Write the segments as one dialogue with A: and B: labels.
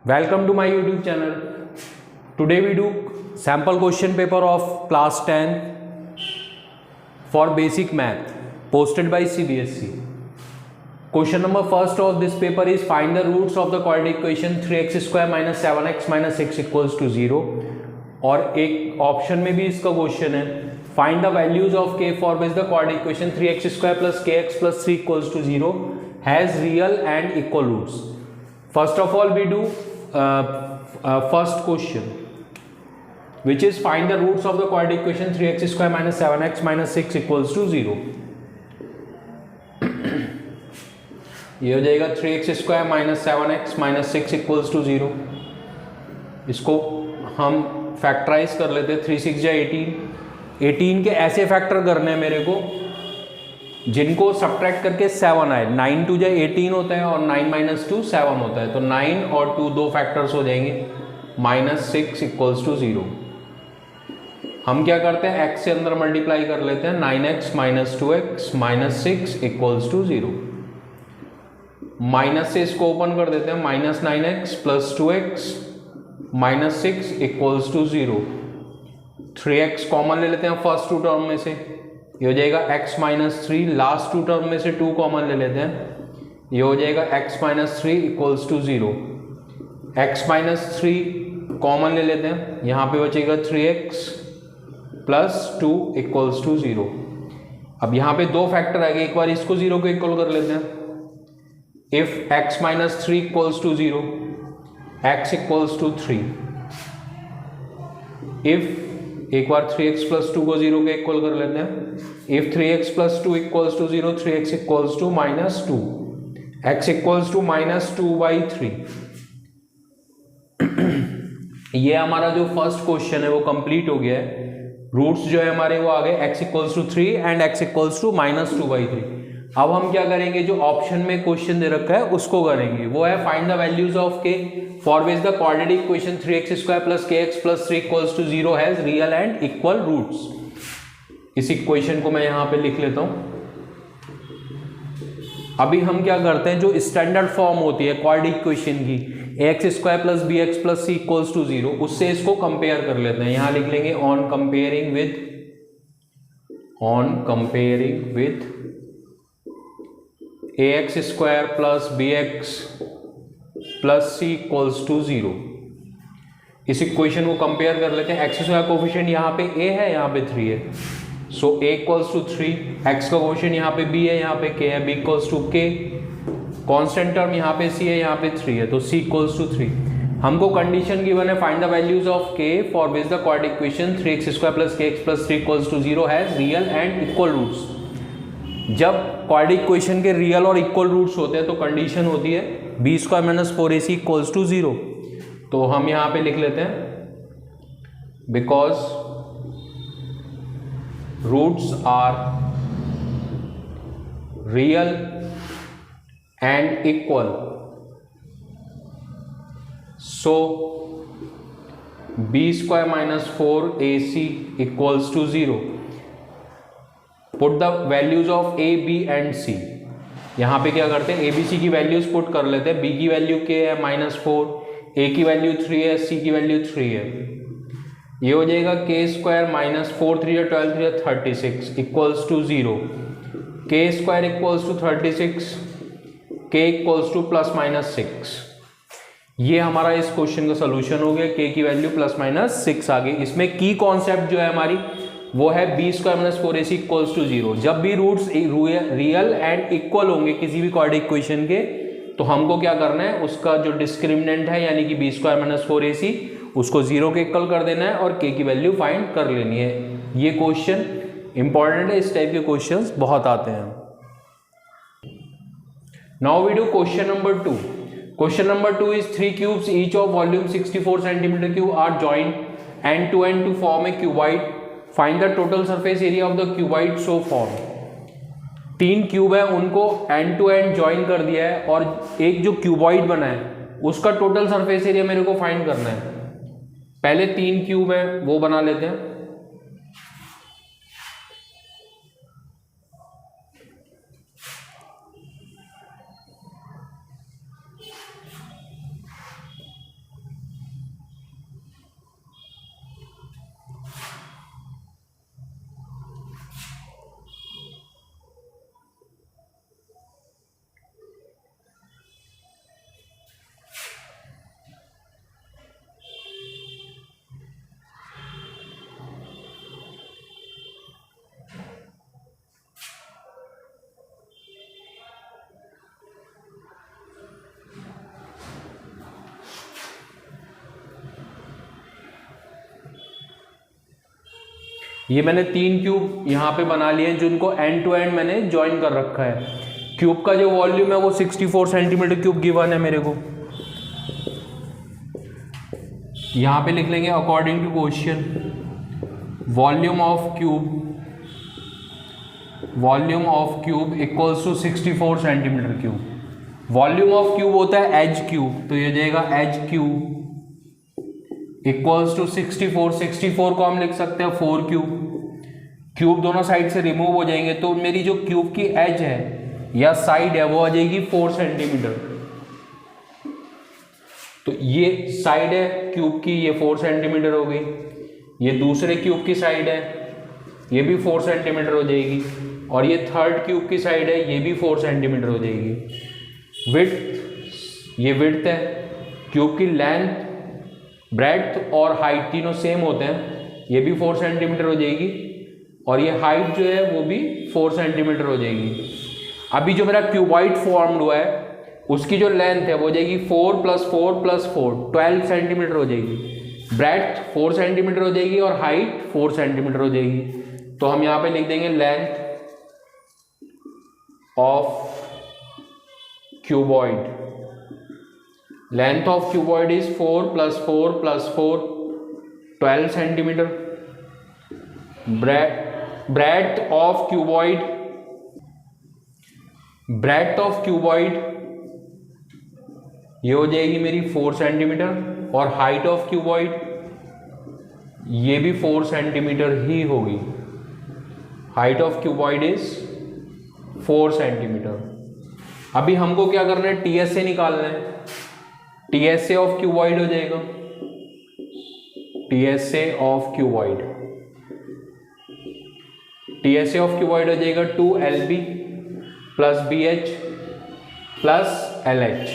A: Welcome to my YouTube channel. Today we do sample question paper of class 10 for basic math posted by CBSE. Question number first of this paper is find the roots of the quadratic equation 3x square minus 7x minus 6 equals to 0. और एक option में भी इसका question है find the values of k for which the quadratic equation 3x square plus kx plus 3 equals to 0 has real and equal roots. First of all we do first question which is find the roots of the quadratic equation 3x square minus 7x minus 6 equals to 0. ये हो जाएगा 3x square minus 7x minus 6 equals to 0. इसको हम factorise कर लेते हैं. 3 6 या 18 के ऐसे फैक्टर करने हैं मेरे को जिनको सब्ट्रैक्ट करके 7 आए. 9 2 या 18 होता है और 9 minus 2 7 होता है. तो 9 और 2 दो फैक्टर्स हो जाएंगे. -6 इक्वल्स टू 0. हम क्या करते हैं x से अंदर मल्टीप्लाई कर लेते हैं. 9x minus 2x minus 6 equals to 0. Minus से इसको ओपन कर देते हैं. -9x plus 2x minus 6 equals to 0. 3x common ले लेते हैं फर्स्ट टू टर्म में से. ये हो जाएगा x minus 3. Last two term में से 2 कॉमन ले लेते हैं. ये हो जाएगा x minus 3 equals to 0. x minus 3 common ले लेते हैं. यहाँ पे बचेगा 3x प्लस 2 इक्वल्स टू 0. अब यहाँ पे दो फैक्टर आ गए. एक बार इसको 0 को इक्वल कर लेते हैं. If x minus 3 equals to 0 x equals to 3. If एक बार 3x प्लस 2 को 0 के इक्वल कर लेते हैं. If 3x plus 2 equals to 0 3x equals to -2. x equals to -2/3. ये हमारा जो फर्स्ट क्वेश्चन है वो कंप्लीट हो गया है. रूट्स जो है हमारे वो आ गए x equals to 3 and x equals to -2/3. अब हम क्या करेंगे, जो ऑप्शन में क्वेश्चन दे रखा है उसको करेंगे. वो है find the values of k for which the quadratic equation 3x square plus kx plus 3 equals to 0 has real and equal roots. इस इक्वेशन को मैं यहां पे लिख लेता हूं. अभी हम क्या करते हैं, जो स्टैंडर्ड फॉर्म होती है क्वाड्रेटिक इक्वेशन की ax square plus bx plus c equals to 0, उससे इसको कंपेयर कर लेते हैं. यहां लिख लेंगे on comparing with ax square plus bx plus c equals to 0. इस इक्वेशन को कंपेयर कर लेते हैं. x स्क्वायर कोफिशिएंट यहाँ पे a है, यहाँ पे 3 है. So a equals to 3. x का कोफिशिएंट यहाँ पे b है, यहाँ पे k है. b equals to k. Constant term यहाँ पे c है, यहाँ पे 3 है. तो c इक्वल्स टू 3. हमको कंडीशन गिवन है find the values of k for which the quadratic equation 3x square plus kx plus 3 equals to 0 has real and equal roots. जब क्वाड्रेटिक इक्वेशन के रियल और इक्वल रूट्स होते हैं तो condition होती है b square minus 4ac equals to 0. तो हम यहाँ पे लिख लेते हैं because roots are real and equal, so b square minus 4ac equals to 0. Put the values of a, b and c. यहाँ पे क्या करते हैं, a, b, c की वैल्यूज पुट कर लेते हैं. b की वैल्यू k है -4, a की वैल्यू 3 है, c की वैल्यू 3 है. ये हो जाएगा k square minus 4 3 12 3 36 equals to 0. k square equals to 36, k equals to plus minus 6. ये हमारा इस क्वेश्चन का सोल्यूशन हो गया. k की वैल्यू प्लस माइनस 6 आ गई. इसमें की कॉन्सेप्ट जो है हमारी वो है b square minus 4ac equals to 0. जब भी रूट्स रियल एंड इक्वल होंगे किसी भी क्वाड्रेटिक इक्वेशन के, तो हमको क्या करना है, उसका जो डिस्क्रिमिनेंट है यानी कि b स्क्वायर माइनस 4ac उसको 0 के इक्वल कर देना है और k की वैल्यू फाइंड कर लेनी है. ये क्वेश्चन इंपॉर्टेंट है. इस टाइप के क्वेश्चंस बहुत आते हैं. Now we do question number 2. Question number 2 is 3 cubes each of volume 64 centimeter cube are joined end to end to form a cuboid. Find the total surface area of the cuboid so formed. 3 cube है, उनको and to and join कर दिया है और एक जो cuboid बना है उसका टोटल सरफेस एरिया मेरे को फाइंड करना है. पहले 3 क्यूब है वो बना लेते हैं. ये मैंने 3 क्यूब यहाँ पे बना लिए हैं जिनको एंड टू एंड मैंने ज्वाइन कर रखा है। क्यूब का जो वॉल्यूम है वो 64 सेंटीमीटर क्यूब गिवन है मेरे को। यहाँ पे लिख लेंगे according to question volume of cube equals to 64 centimetre cube. Volume of cube होता है एच क्यूब, तो ये जाएगा एच क्यूब इक्वल्स टू 64 को हम लिख सकते हैं 4 क्यूब दोनों साइड से रिमूव हो जाएंगे, तो मेरी जो क्यूब की एज है या साइड है वो आ जाएगी 4 सेंटीमीटर। तो ये साइड है क्यूब की, ये 4 सेंटीमीटर हो गई। ये दूसरे क्यूब की साइड है, ये भी 4 सेंटीमीटर हो जाएगी। और ये थर्ड क्यूब की साइड है, ये भी 4 सेंटीमीटर हो जाएगी। विड्थ, ये विड्थ है। क्यूब की लेंथ, ब्रेड्थ और हाइट तीनों सेम होते हैं, ये भी 4 सेंटीमीटर हो जाएगी। और ये हाइट जो है वो भी 4 सेंटीमीटर हो जाएगी। अभी जो मेरा क्यूबॉइड फॉर्म्ड हुआ है उसकी जो लेंथ है वो हो जाएगी 4 + 4 + 4 12 सेंटीमीटर हो जाएगी। ब्रेड्थ 4 सेंटीमीटर हो जाएगी और हाइट 4 सेंटीमीटर हो जाएगी। तो हम यहाँ पे लिख देंगे length of cuboid. Length of cuboid is 4 + 4 + 4 12 centimetre. Breadth of cuboid ये हो जाएगी मेरी 4 सेंटीमीटर और हाइट ऑफ क्यूबॉइड ये भी 4 सेंटीमीटर ही होगी। Height of cuboid is 4 centimetre. अभी हमको क्या करना है, टीएसए निकालना है। टीएसए ऑफ क्यूबॉइड हो जाएगा, टीएसए ऑफ क्यूबॉइड हो जाएगा 2LB + BH + LH।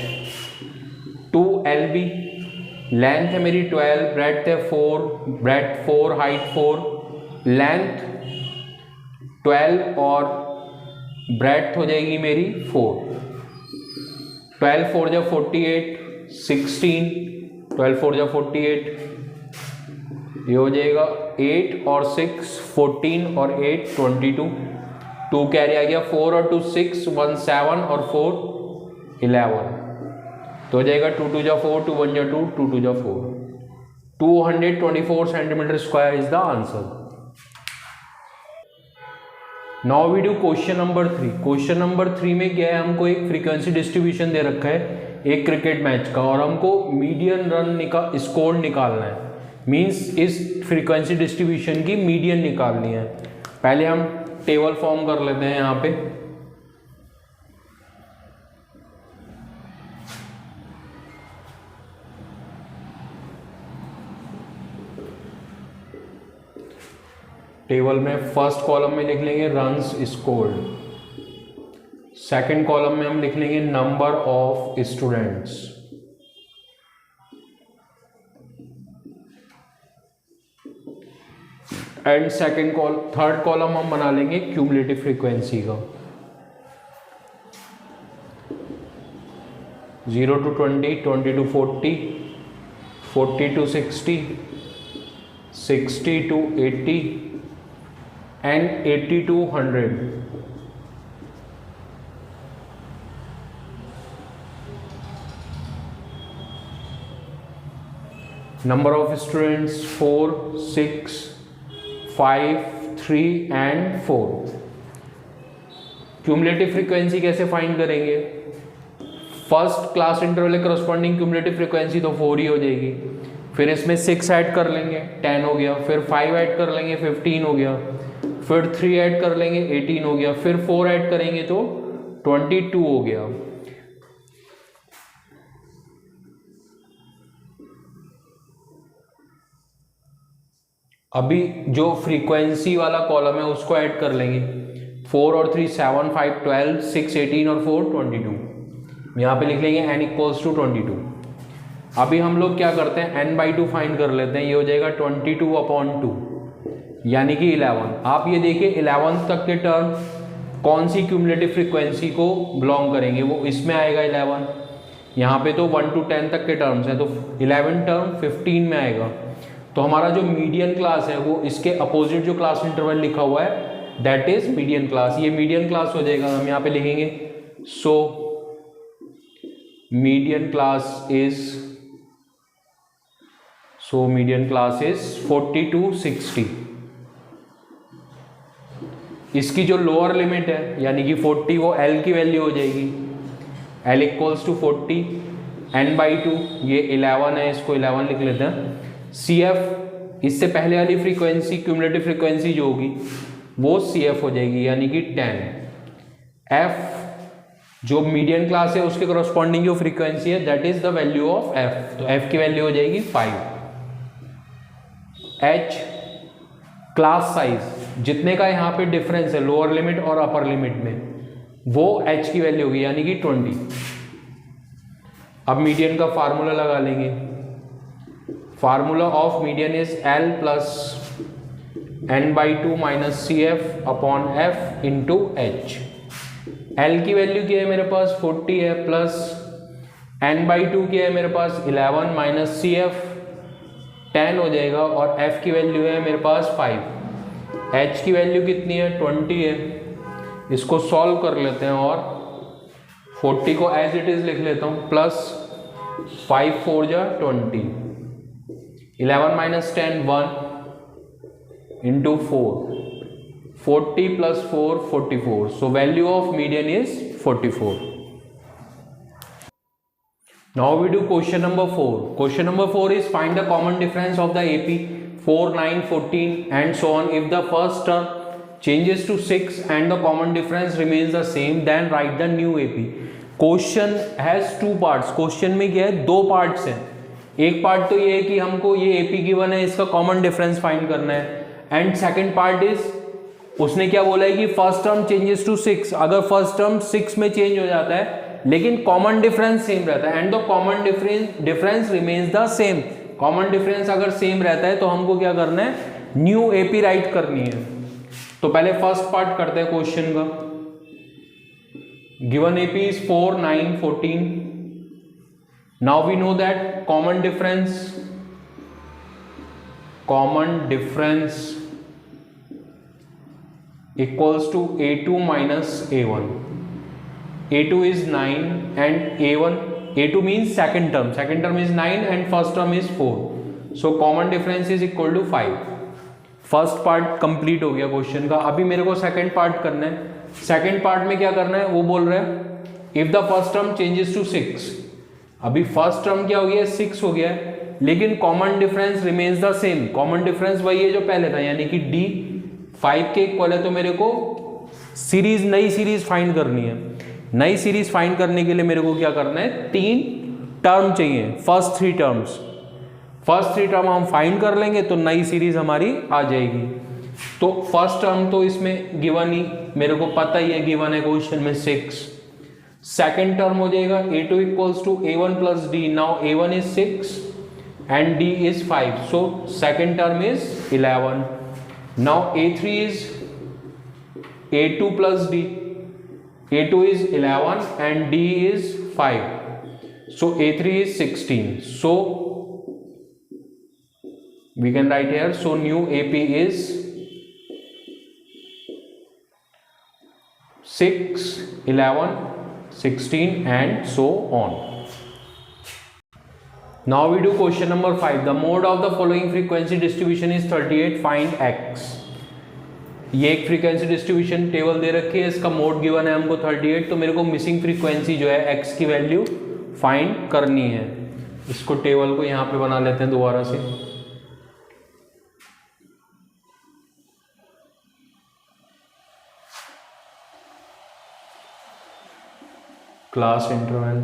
A: 2LB length है मेरी 12, ब्रेड्थ है 4, हाइट 4, लेंथ 12 और ब्रेड्थ हो जाएगी मेरी 4। 12 4 जा 48, 16, 12 4 जा 48, ये हो जाएगा 8 और 6 14 और 8 22, 2 कैरी आ गया, 4 और 2 6, 1 7 और 4 11, तो हो जाएगा 2 2 जा 4, 2 1 जा 2, 2 2 जा 4, 224 centimetre square is the answer. Now we do question number 3। Question number 3 में क्या है, हमको एक फ्रीक्वेंसी डिस्ट्रीब्यूशन दे रखा है एक क्रिकेट मैच का और हमको मीडियन रन स्कोर निकालना है। मींस इस फ्रीक्वेंसी डिस्ट्रीब्यूशन की मीडियन निकालनी है। पहले हम टेबल फॉर्म कर लेते हैं। यहाँ पे टेबल में फर्स्ट कॉलम में लिख लेंगे रन्स स्कोर्ड, सेकंड कॉलम में हम लिख लेंगे number of students, and third column हम बना लेंगे क्यूमुलेटिव फ्रीक्वेंसी का। 0 to 20, 20 to 40, 40 to 60, 60 to 80 and 80 to 100. Number of students 4, 6, 5, 3 and 4. Cumulative frequency कैसे फाइंड करेंगे? First class interval corresponding cumulative frequency तो 4 ही हो जाएगी, फिर इसमें 6 ऐड कर लेंगे 10 हो गया, फिर 5 ऐड कर लेंगे 15 हो गया, फिर 3 ऐड कर लेंगे 18 हो गया, फिर 4 ऐड करेंगे तो 22 हो गया। अभी जो फ्रीक्वेंसी वाला कॉलम है उसको ऐड कर लेंगे, 4 और 3 7, 5 12, 6 18 और 4 22। यहाँ पे लिख लेंगे n इक्वल्स टू 22। अभी हम लोग क्या करते हैं, n/2 फाइंड कर लेते हैं। ये हो जाएगा 22/2 यानी कि 11। आप ये देखिए 11 तक के टर्म कौन सी क्यूमुलेटिव फ्रीक्वेंसी को बिलोंग करेंगे, वो इसमें आएगा 11। यहाँ पे तो 1 to 10 तक के टर्म्स हैं तो 11 टर्म 15 में आएगा। तो हमारा जो मीडियन क्लास है वो इसके अपोजिट जो क्लास इंटरवल लिखा हुआ है दैट इज मीडियन क्लास, ये मीडियन क्लास हो जाएगा। हम यहाँ पे लिखेंगे so median class is 40 to 60। इसकी जो लोअर लिमिट है यानी कि 40 वो L की वैल्यू हो जाएगी, L इक्वल्स टू 40 n/2, ये 11 है, इसको 11 लिख लेते हैं। CF इससे पहले वाली फ्रीक्वेंसी क्यूमुलेटिव फ्रीक्वेंसी जो होगी वो CF हो जाएगी यानी कि 10। F जो मीडियन क्लास है उसके करस्पॉन्डिंग जो फ्रीक्वेंसी है that is the value of F, तो F की वैल्यू हो जाएगी 5। H क्लास साइज जितने का यहाँ पे डिफरेंस है लोअर लिमिट और अपर लिमिट में वो H की वैल्यू होगी यानी कि 20। अब मीडियन का फार्मूला लगा लेंगे। Formula of median is L plus n/2 minus CF upon F into H। L की वैल्यू क्या है मेरे पास 40 है, प्लस n/2 क्या है मेरे पास 11 माइनस CF 10 हो जाएगा, और F की वैल्यू है मेरे पास 5। H की वैल्यू कितनी है 20 है, इसको सॉल्व कर लेते हैं और 40 को एज इट इज लिख लेता हूँ, प्लस 5 4 जा 20, 11 minus 10 1 into 4, 40 plus 4 44, so value of median is 44. Now we do question number 4. Question number 4 is find the common difference of the AP 4, 9, 14 and so on. If the first term changes to 6 and the common difference remains the same, then write the new AP. Question has two parts. Question में क्या है, दो parts हैं। एक part तो ये है कि हमको ये AP गिवन है, इसका कॉमन डिफरेंस फाइंड करना है, एंड सेकेंड पार्ट इज उसने क्या बोला है कि फर्स्ट टर्म चेंजेस टू 6, अगर फर्स्ट टर्म 6 में चेंज हो जाता है लेकिन कॉमन डिफरेंस सेम रहता है, and the common difference remains the same. Common difference अगर सेम रहता है तो हमको क्या करना है, न्यू AP राइट करनी है। तो पहले फर्स्ट पार्ट करते हैं क्वेश्चन का। Given AP is 4, 9, 14। Now we know that common difference equals to A2 minus A1. A2 is 9 and A2 means second term is 9 and first term is 4. So common difference is equal to 5. First part complete हो गया question का। अभी मेरे को second part करना है। Second part में क्या करना है, वो बोल रहा है if the first term changes to 6। अभी फर्स्ट टर्म क्या हो गया, 6 हो गया है, लेकिन common difference remains the same. Common difference वही है जो पहले था, यानी कि D 5 के इक्वल है। तो मेरे को नई सीरीज फाइंड करनी है। नई सीरीज फाइंड करने के लिए मेरे को क्या करना है, 3 टर्म चाहिए, फर्स्ट 3 टर्म्स। फर्स्ट 3 टर्म हम फाइंड कर लेंगे तो नई सीरीज हमारी आ जाएगी। तो फर्स्ट टर्म तो इसमें गिवन ही मेरे को पता ही है, गिवन है क्वेश्चन में 6। सेकेंड टर्म हो जाएगा A2 equals to A1 plus D। Now A1 is 6 and D is 5, so second term is 11। Now A3 is A2 plus D। A2 is 11 and D is 5, so A3 is 16. So we can write here, so new AP is 6, 11, 16 and so on. Now we do question number 5. The mode of the following frequency distribution is 38. Find X. ये एक frequency distribution table दे रखी है, इसका mode given है हमको 38। तो मेरे को मिसिंग फ्रीक्वेंसी जो है x की वैल्यू फाइंड करनी है। इसको टेबल को यहाँ पे बना लेते हैं दोबारा से। Class interval,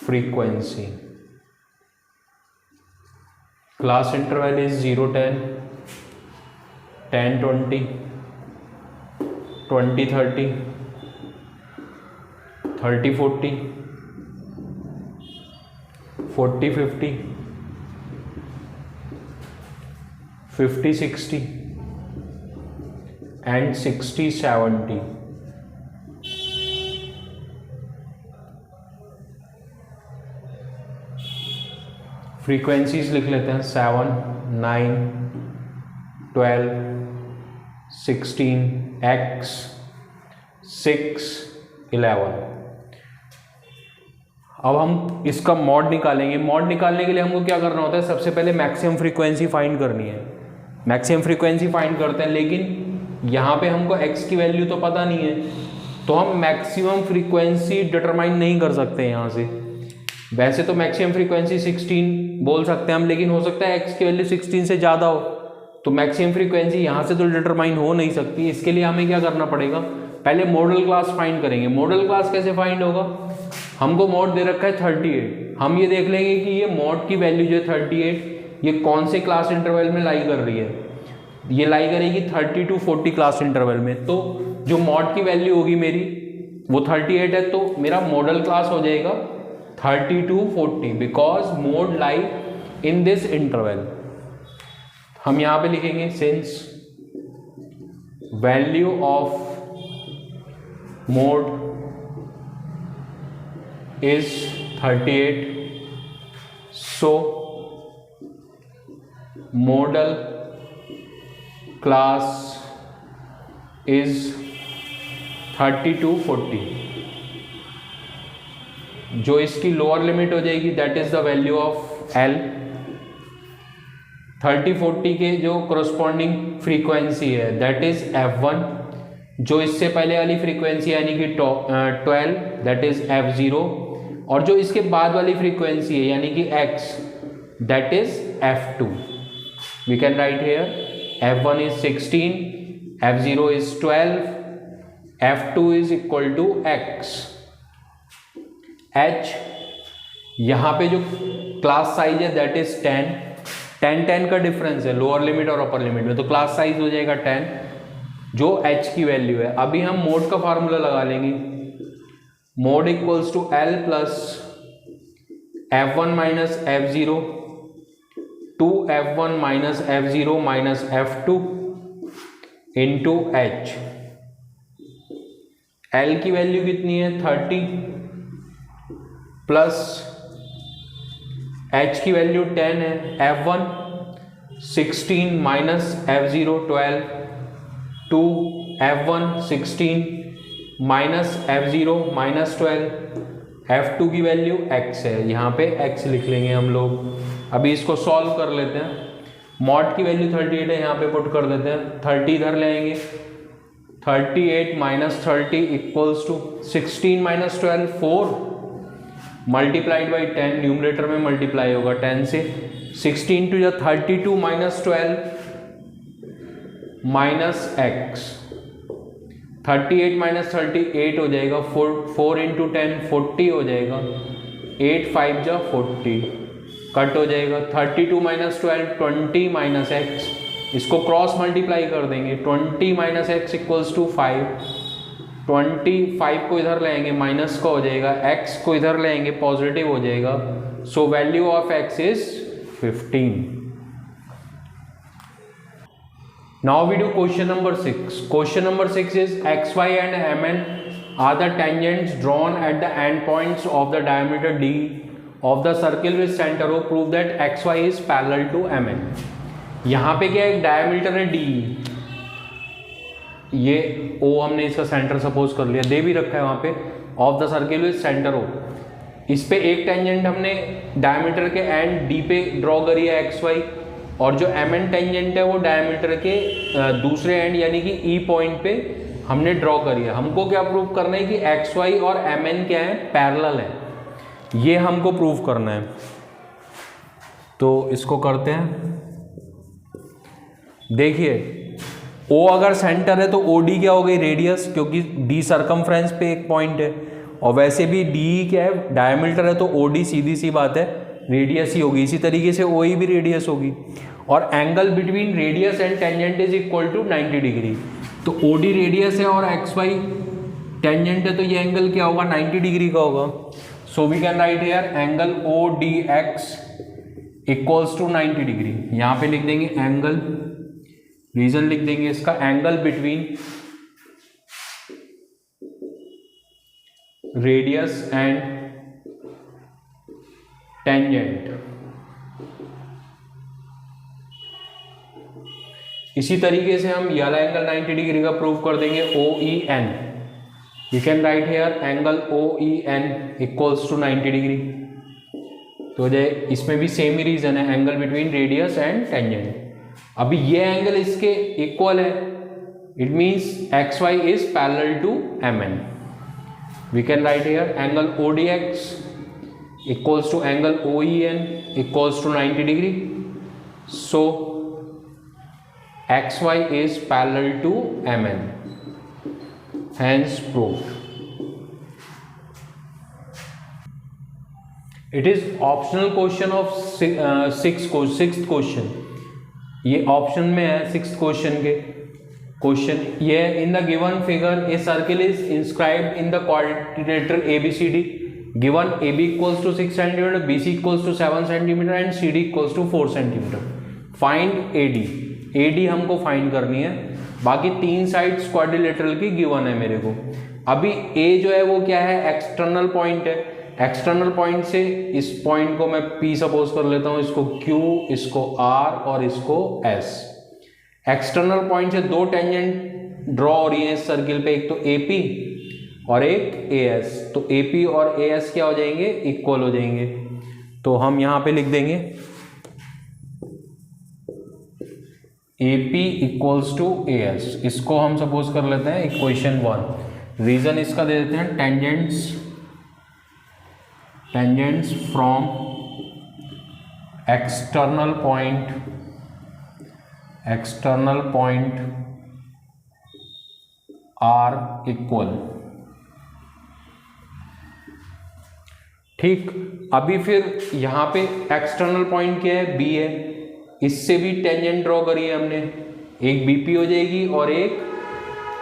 A: frequency, class interval is 0 10, 10 20, 20 30, 30 40, 40 50, 50 60 and 60 70। Frequencies लिख लेते हैं 7, 9, 12, 16, x, 6, 11। अब हम इसका मॉड निकालेंगे। मॉड निकालने के लिए हमको क्या करना होता है, सबसे पहले मैक्सिमम फ्रीक्वेंसी फाइंड करनी है। मैक्सिमम फ्रीक्वेंसी फाइंड करते हैं, लेकिन यहाँ पे हमको x की वैल्यू तो पता नहीं है, तो हम मैक्सिमम फ्रीक्वेंसी डिटरमाइन नहीं कर सकते यहाँ से। वैसे तो मैक्सिमम फ्रीक्वेंसी 16 बोल सकते हैं हम, लेकिन हो सकता है x की वैल्यू 16 से ज़्यादा हो, तो मैक्सिमम फ्रीक्वेंसी यहाँ से तो डिटरमाइन हो नहीं सकती। इसके लिए हमें क्या करना पड़ेगा, पहले मॉडल क्लास फाइंड करेंगे। मॉडल क्लास कैसे फाइंड होगा, हमको मॉड दे रखा है 38, हम ये देख लेंगे कि ये मॉड की वैल्यू जो है 38 ये कौन से क्लास इंटरवल में लाई कर रही है। ये लाई करेगी 30 to 40 क्लास इंटरवल में। तो जो मॉड की वैल्यू होगी मेरी वो 38 है, तो मेरा मॉडल क्लास हो जाएगा 30 to 40 because mode lie in this interval. हम यहाँ पे लिखेंगे since value of mode is 38, so modal class is 30 to 40। जो इसकी लोअर लिमिट हो जाएगी that is the value of L। 30-40 के जो कोरस्पॉन्डिंग फ्रीक्वेंसी है दैट इज F1। जो इससे पहले वाली फ्रीक्वेंसी यानी कि 12 दैट इज F0, और जो इसके बाद वाली फ्रीक्वेंसी है यानी कि x that is F2। We can write here F1 is 16, F0 is 12, F2 is equal to x। h यहाँ पे जो क्लास साइज है दैट इज 10 का डिफरेंस है लोअर लिमिट और अपर लिमिट में, तो क्लास साइज हो जाएगा 10 जो h की वैल्यू है। अभी हम मोड का फार्मूला लगा लेंगे, mode equals to L plus F1 minus F0 two F1 minus F0 minus F2 into H। L की वैल्यू कितनी है 30 प्लस H की वैल्यू 10 है, F1 16 minus F0 12 to F1 16 minus F0 minus 12, F2 की value x है, यहाँ पे x लिख लेंगे हम लोग। अभी इसको सॉल्व कर लेते हैं। मॉड की वैल्यू 38 है, यहाँ पे पुट कर देते हैं, 30 इधर ले आएंगे, 38 minus 30 equals to 16 minus 12 4 multiplied by 10, numerator में मल्टीप्लाई होगा 10 से, 16 two 32 minus 12 minus x, 38 minus 38 हो जाएगा, 4 इंटू 10 40 हो जाएगा, 8 5 जा 40 कट हो जाएगा, 32 माइनस 12 20 माइनस x, इसको क्रॉस मल्टीप्लाई कर देंगे, 20 माइनस एक्स इक्वल्स टू 5, 25 को इधर लाएंगे माइनस का हो जाएगा, x को इधर लाएंगे पॉजिटिव हो जाएगा, so value of x is 15। Now we do question number 6. Question number 6 is xy and mn are the tangents drawn at the endpoints of the diameter d of the circle with center O. Prove that xy is parallel to mn. यहाँ पे क्या एक diameter है d, ये O हमने इसका centre suppose कर लिया, दे भी रखा है वहाँ पे of the circle with centre O। इस पे एक टेंजेंट हमने डायमीटर के एंड d पे ड्रॉ करी है xy, और जो mn टेंजेंट है वो डायमीटर के दूसरे एंड यानी कि E पॉइंट पे हमने ड्रॉ करी है। हमको क्या प्रूव करना है कि xy और mn क्या है, पैरेलल है, ये हमको प्रूव करना है। तो इसको करते हैं, देखिए O अगर सेंटर है तो OD क्या हो गई, रेडियस, क्योंकि D सर्कमफ्रेंस पे एक पॉइंट है, और वैसे भी DE क्या है, डायमीटर है, तो OD सीधी सी बात है रेडियस ही होगी। इसी तरीके से OE भी रेडियस होगी, और angle between radius and tangent is equal to 90 degree. तो OD रेडियस है और XY टेंजेंट है, तो ये एंगल क्या होगा, 90 डिग्री का होगा। So we can write here angle ODX equals to 90 degree. यहाँ पे लिख देंगे एंगल, रीजन लिख देंगे इसका, angle between radius and tangent इसी तरीके से हम ये वाला एंगल 90 डिग्री का प्रूव कर देंगे OEN। You can write here angle OEN equals to 90 degree. तो जो इसमें भी सेम ही रीजन है, angle between radius and tangent. अभी ये एंगल इसके इक्वल है, it means XY is parallel to MN। We can write here angle ODX equals to angle OEN equals to 90 degree. So XY is parallel to MN, hence proved. It is optional question of sixth question। ये option में है six question के। Question ये in the given figure a circle is inscribed in the quadrilateral ABCD given AB equals to 6 centimetre, BC equals to 7 centimetre and CD equals to 4 centimetre. Find AD हमको find करनी है, बाकी तीन sides quadrilateral की given है मेरे को। अभी A जो है वो क्या है, एक्सटर्नल पॉइंट है। एक्सटर्नल पॉइंट से इस पॉइंट को मैं P सपोज कर लेता हूं, इसको Q, इसको R और इसको S। एक्सटर्नल पॉइंट से दो टेंजेंट ड्रॉ हो रही है इस सर्किल पे, एक तो AP और एक AS। तो AP और AS क्या हो जाएंगे, इक्वल हो जाएंगे। तो हम यहां पे लिख देंगे AP इक्वल्स टू AS। इसको हम सपोज कर लेते हैं इक्वेशन 1। रीजन इसका दे देते हैं tangents from external point are equal. ठीक, अभी फिर यहां पे एक्सटर्नल पॉइंट क्या है, B है। इससे भी टेंजेंट ड्रॉ करी है हमने, एक BP हो जाएगी और एक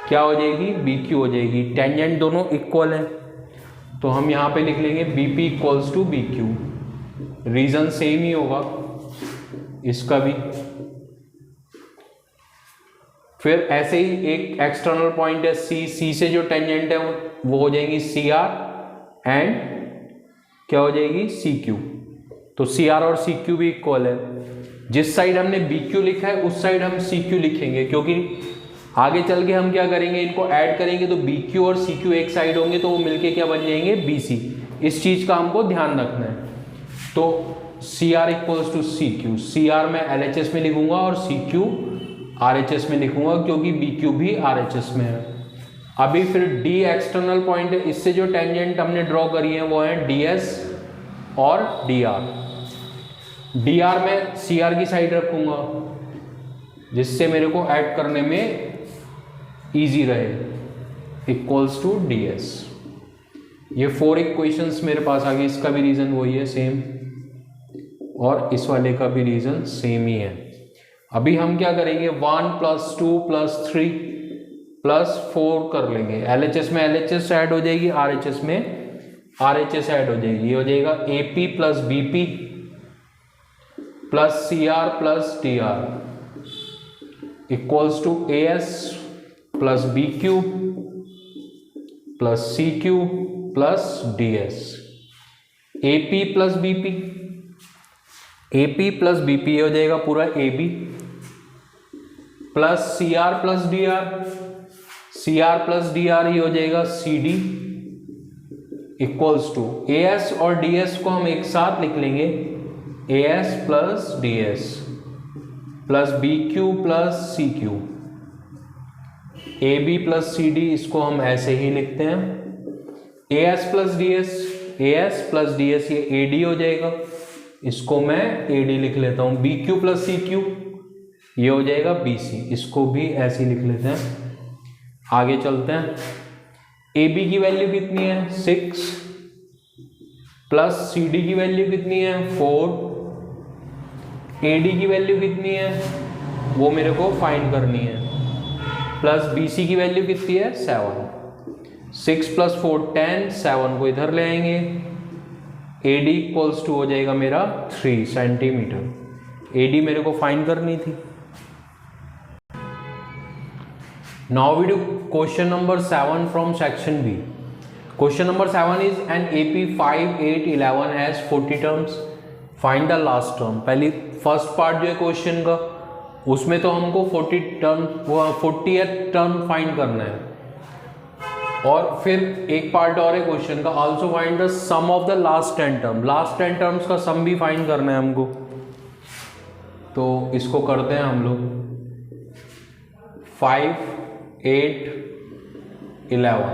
A: क्या हो जाएगी, BQ हो जाएगी। टेंजेंट दोनों इक्वल है, तो हम यहां पे लिख लेंगे BP equals to BQ। Reason same ही होगा इसका भी। फिर ऐसे ही एक एक्सटर्नल पॉइंट है C से जो टेंजेंट है वो हो जाएगी CR एंड क्या हो जाएगी, CQ। तो CR और CQ भी इक्वल है। जिस साइड हमने BQ लिखा है उस साइड हम CQ लिखेंगे, क्योंकि आगे चल के हम क्या करेंगे, इनको ऐड करेंगे तो BQ और CQ एक साइड होंगे तो वो मिलके क्या बन जाएंगे, BC। इस चीज का हमको ध्यान रखना है। तो CR equals to CQ। CR मैं LHS में लिखूंगा और CQ RHS में लिखूंगा, क्योंकि BQ भी RHS में है। अभी फिर D एक्सटर्नल पॉइंट है, इससे जो टेंजेंट हमने ड्रॉ करी है वो है DS और DR। DR में CR की साइड रखूंगा जिससे मेरे को ऐड करने में इजी रहे, इक्वल्स टू DS। ये 4 इक्वेशंस मेरे पास आ गई। इसका भी रीजन वही है सेम, और इस वाले का भी रीजन सेम ही है। अभी हम क्या करेंगे, 1 + 2 + 3 + 4 कर लेंगे। LHS में LHS ऐड हो जाएगी, RHS में RHS ऐड हो जाएगी। ये हो जाएगा AP + BP + CR + DR equals to AS + BQ + CQ + DS। AP + BP हो जाएगा पूरा AB + CR + DR। CR + DR ही हो जाएगा CD इक्वल्स टू AS और DS को हम एक साथ लिख लेंगे, AS + DS + BQ + CQ। AB + CD इसको हम ऐसे ही लिखते हैं, AS + DS ये AD हो जाएगा, इसको मैं AD लिख लेता हूं। BQ + CQ ये हो जाएगा BC, इसको भी ऐसे ही लिख लेते हैं। आगे चलते हैं। AB की वैल्यू कितनी है, 6 + CD की वैल्यू कितनी है, 4। AD की वैल्यू कितनी है वो मेरे को फाइंड करनी है, प्लस BC की वैल्यू कितनी है, 7। 6 + 4 10, 7 को इधर ले आएंगे। AD इक्वल्स टू हो जाएगा मेरा 3 सेंटीमीटर। AD मेरे को फाइंड करनी थी। Now we do question number 7 from section B। Question number 7 is an AP 5, 8, 11 has 40 terms, find the last term. पहली फर्स्ट पार्ट जो है क्वेश्चन का, उसमें तो हमको 40th टर्म फाइंड करना है। और फिर एक पार्ट और है क्वेश्चन का, also find the sum of the last 10 term, last 10 terms का सम भी फाइंड करना है हमको। तो इसको करते हैं हम लोग। 5, 8, 11।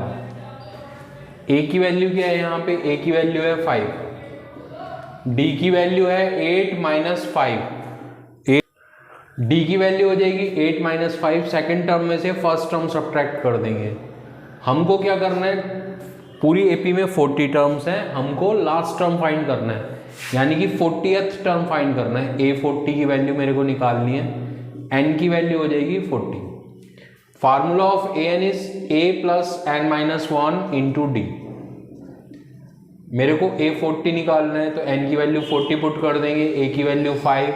A: ए की वैल्यू क्या है यहाँ पे? ए की वैल्यू है 5, डी की वैल्यू है 8 माइनस 5। डी की वैल्यू हो जाएगी 8 माइनस 5। सेकेंड टर्म में से फर्स्ट टर्म सब्ट्रैक्ट कर देंगे। हमको क्या करना है, पूरी एपी में 40 टर्म्स हैं, हमको लास्ट टर्म फाइंड करना है, यानी कि 40th टर्म फाइंड करना है। ए 40 की वैल्यू मेरे को निकालनी है, एन की वैल्यू हो जाएगी 40। Formula of a n is a plus n minus 1 into d. मेरे को ए 40 निकालना है, तो एन की वैल्यू 40 पुट कर देंगे, ए की वैल्यू 5,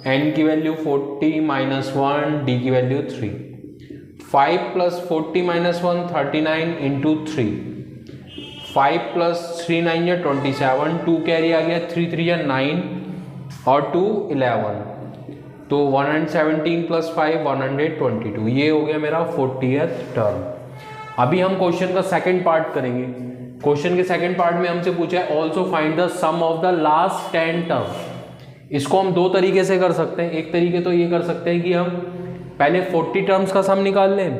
A: एन की वैल्यू 40 माइनस 1, डी की value 3। 5 plus 40 minus 1 39 into 3। 5 plus 3 9 या 27, 2 कैरी आ गया, 3 3 या 9 और 2 11, तो 117 प्लस 5 122। ये हो गया मेरा 40th टर्म। अभी हम क्वेश्चन का सेकंड पार्ट करेंगे। क्वेश्चन के सेकंड पार्ट में हमसे पूछा है also find the sum of the last 10 term. इसको हम दो तरीके से कर सकते हैं। एक तरीके तो ये कर सकते हैं कि हम पहले 40 टर्म्स का सम निकाल लें,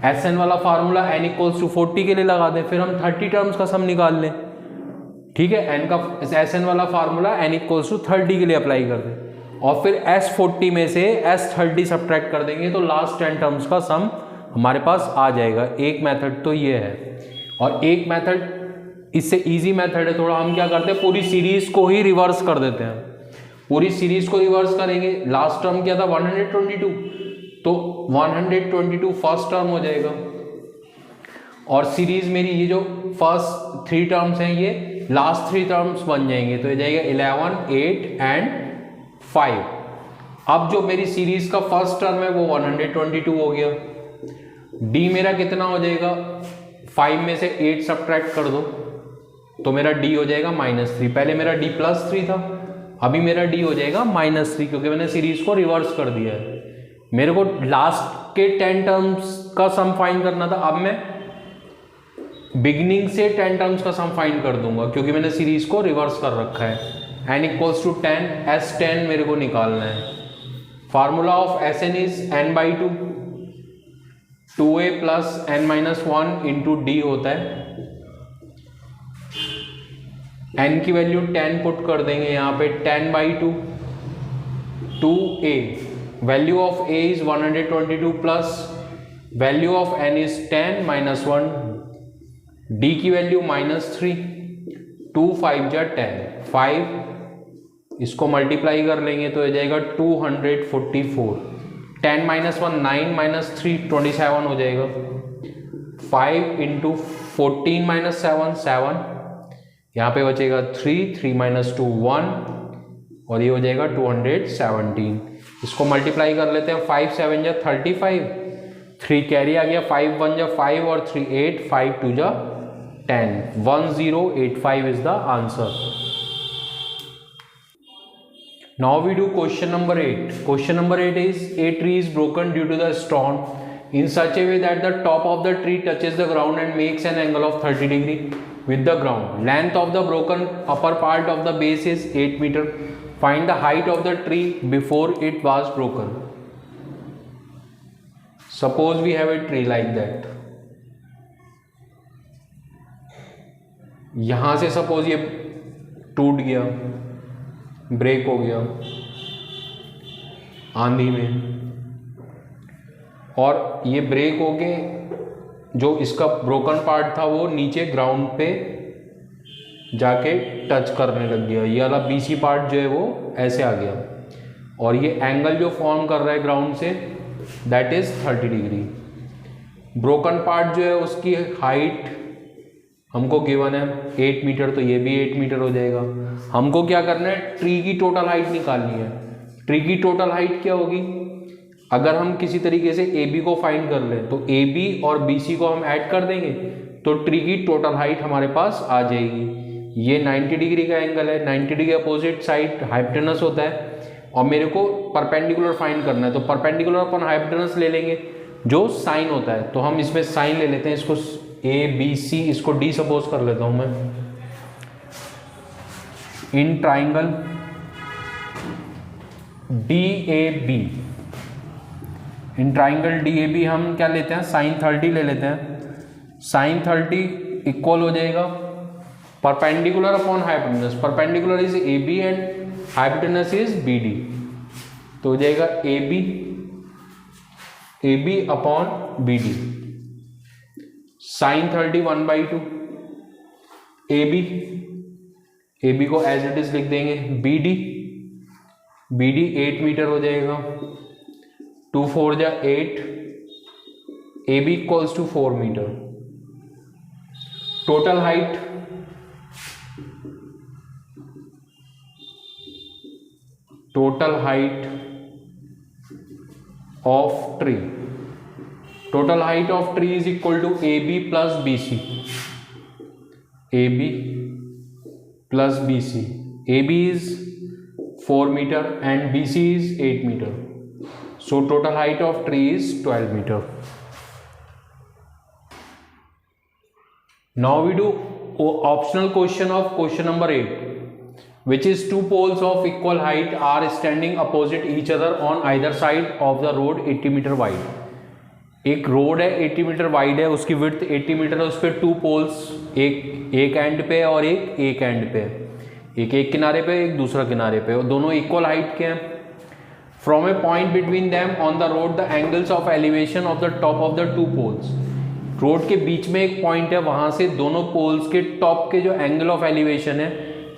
A: एस एन वाला फार्मूला n इक्वल्स टू 40 के लिए लगा दें, फिर हम 30 टर्म्स का सम निकाल लें। ठीक है, एन का एस एन वाला फार्मूला n इक्वल्स टू 30 के लिए अप्लाई कर दें, और फिर S40 में से S30 सब्ट्रैक्ट कर देंगे, तो लास्ट 10 टर्म्स का सम हमारे पास आ जाएगा। एक मेथड तो ये है, और एक मेथड इससे इजी मेथड है थोड़ा। हम क्या करते हैं, पूरी सीरीज को ही रिवर्स कर देते हैं। पूरी सीरीज को रिवर्स करेंगे, लास्ट टर्म क्या था 122, तो 122 फर्स्ट टर्म हो जाएगा, और सीरीज मेरी ये जो फर्स्ट 3 टर्म्स हैं ये लास्ट 3 टर्म्स बन जाएंगे, तो ये जाएगा 11, 8 एंड 5। अब जो मेरी सीरीज का फर्स्ट टर्म है वो 122 हो गया। डी मेरा कितना हो जाएगा, 5 में से 8 सब्ट्रैक्ट कर दो तो मेरा डी हो जाएगा -3। पहले मेरा डी +3 था, अभी मेरा डी हो जाएगा -3, क्योंकि मैंने सीरीज को रिवर्स कर दिया है। मेरे को लास्ट के 10 टर्म्स का सम फाइंड करना था, अब मैं बिगिनिंग से 10 टर्म्स का सम फाइंड कर दूंगा, क्योंकि मैंने सीरीज को रिवर्स कर रखा है। n इक्वल्स टू 10, S10 मेरे को निकालना है। Formula of S n is n/2, 2a plus n minus 1 into d होता है। n की वैल्यू 10 पुट कर देंगे यहाँ पे, 10/2, 2a, value of a is 122 plus value of n is 10 minus 1, d की वैल्यू -3, 2 5 जा 10, 5 इसको मल्टीप्लाई कर लेंगे तो ये जाएगा 244। 10 माइनस 1 9 माइनस 3 27 हो जाएगा। 5 इंटू 14 माइनस 7 7, यहाँ पे बचेगा 3, 3 माइनस 2 1, और ये हो जाएगा 217। इसको मल्टीप्लाई कर लेते हैं, 5 7 जा 35, 3 कैरी आ गया, 5 1 जा 5 और 3 8, 5 2 जा 10, 1085 is the answer. Now we do question number 8. Question number 8 is, a tree is broken due to the storm in such a way that the top of the tree touches the ground and makes an angle of 30 degree with the ground. Length of the broken upper part of the base is 8 meter. Find the height of the tree before it was broken. Suppose we have a tree like that. यहाँ से suppose ये टूट गया, break हो गया आंधी में, और ये ब्रेक हो के जो इसका ब्रोकन पार्ट था वो नीचे ग्राउंड पे जाके टच करने लग गया। ये वाला बीसी पार्ट जो है वो ऐसे आ गया, और ये एंगल जो फॉर्म कर रहा है ground say that is 30 degree. Broken part जो है उसकी हाइट हमको गिवन है 8 मीटर, तो ये भी 8 मीटर हो जाएगा। हमको क्या करना है, ट्री की टोटल हाइट निकालनी है। ट्री की टोटल हाइट क्या होगी, अगर हम किसी तरीके से ए बी को फाइंड कर लें तो ए बी और बी सी को हम ऐड कर देंगे तो ट्री की टोटल हाइट हमारे पास आ जाएगी। ये 90 डिग्री का एंगल है, 90 डिग्री अपोजिट साइड हाइपोटेनस होता है, और मेरे को परपेंडिकुलर फाइंड करना है, तो परपेंडिकुलर अपन हाइपोटेनस ले लेंगे जो साइन होता है, तो हम इसमें साइन ले लेते हैं, इसको ए बी सी, इसको डी सपोज कर लेता हूं मैं। In triangle D A B, in triangle D A B हम क्या लेते हैं, साइन 30 ले लेते हैं। साइन 30 इक्वल हो जाएगा perpendicular upon hypotenuse, perpendicular is A B and hypotenuse is B D, तो हो जाएगा A B upon B D. Sine 30 1/2 A B को एज इट इज लिख देंगे, बी डी 8 मीटर हो जाएगा, 2 4 जा 8, A B equals to 4 metre. Total height of tree, total height of tree is equal to A B plus B C, A B plus B C. A B is 4 metre and B C is 8 metre, so total height of tree is 12 meter. Now we do optional question of question number 8, which is two poles of equal height are standing opposite each other on either side of the road 80 meter wide. एक road है 80 metre wide है, उसकी width 80 metre है, उस पर two poles, एक and पे और एक एंड पे, एक किनारे पे एक दूसरा किनारे पे, और दोनों इक्वल हाइट के हैं। From a point between them on the road, the angles of elevation of the top of the two poles. Road के बीच में एक पॉइंट है, वहां से दोनों पोल्स के टॉप के जो एंगल ऑफ एलिवेशन है,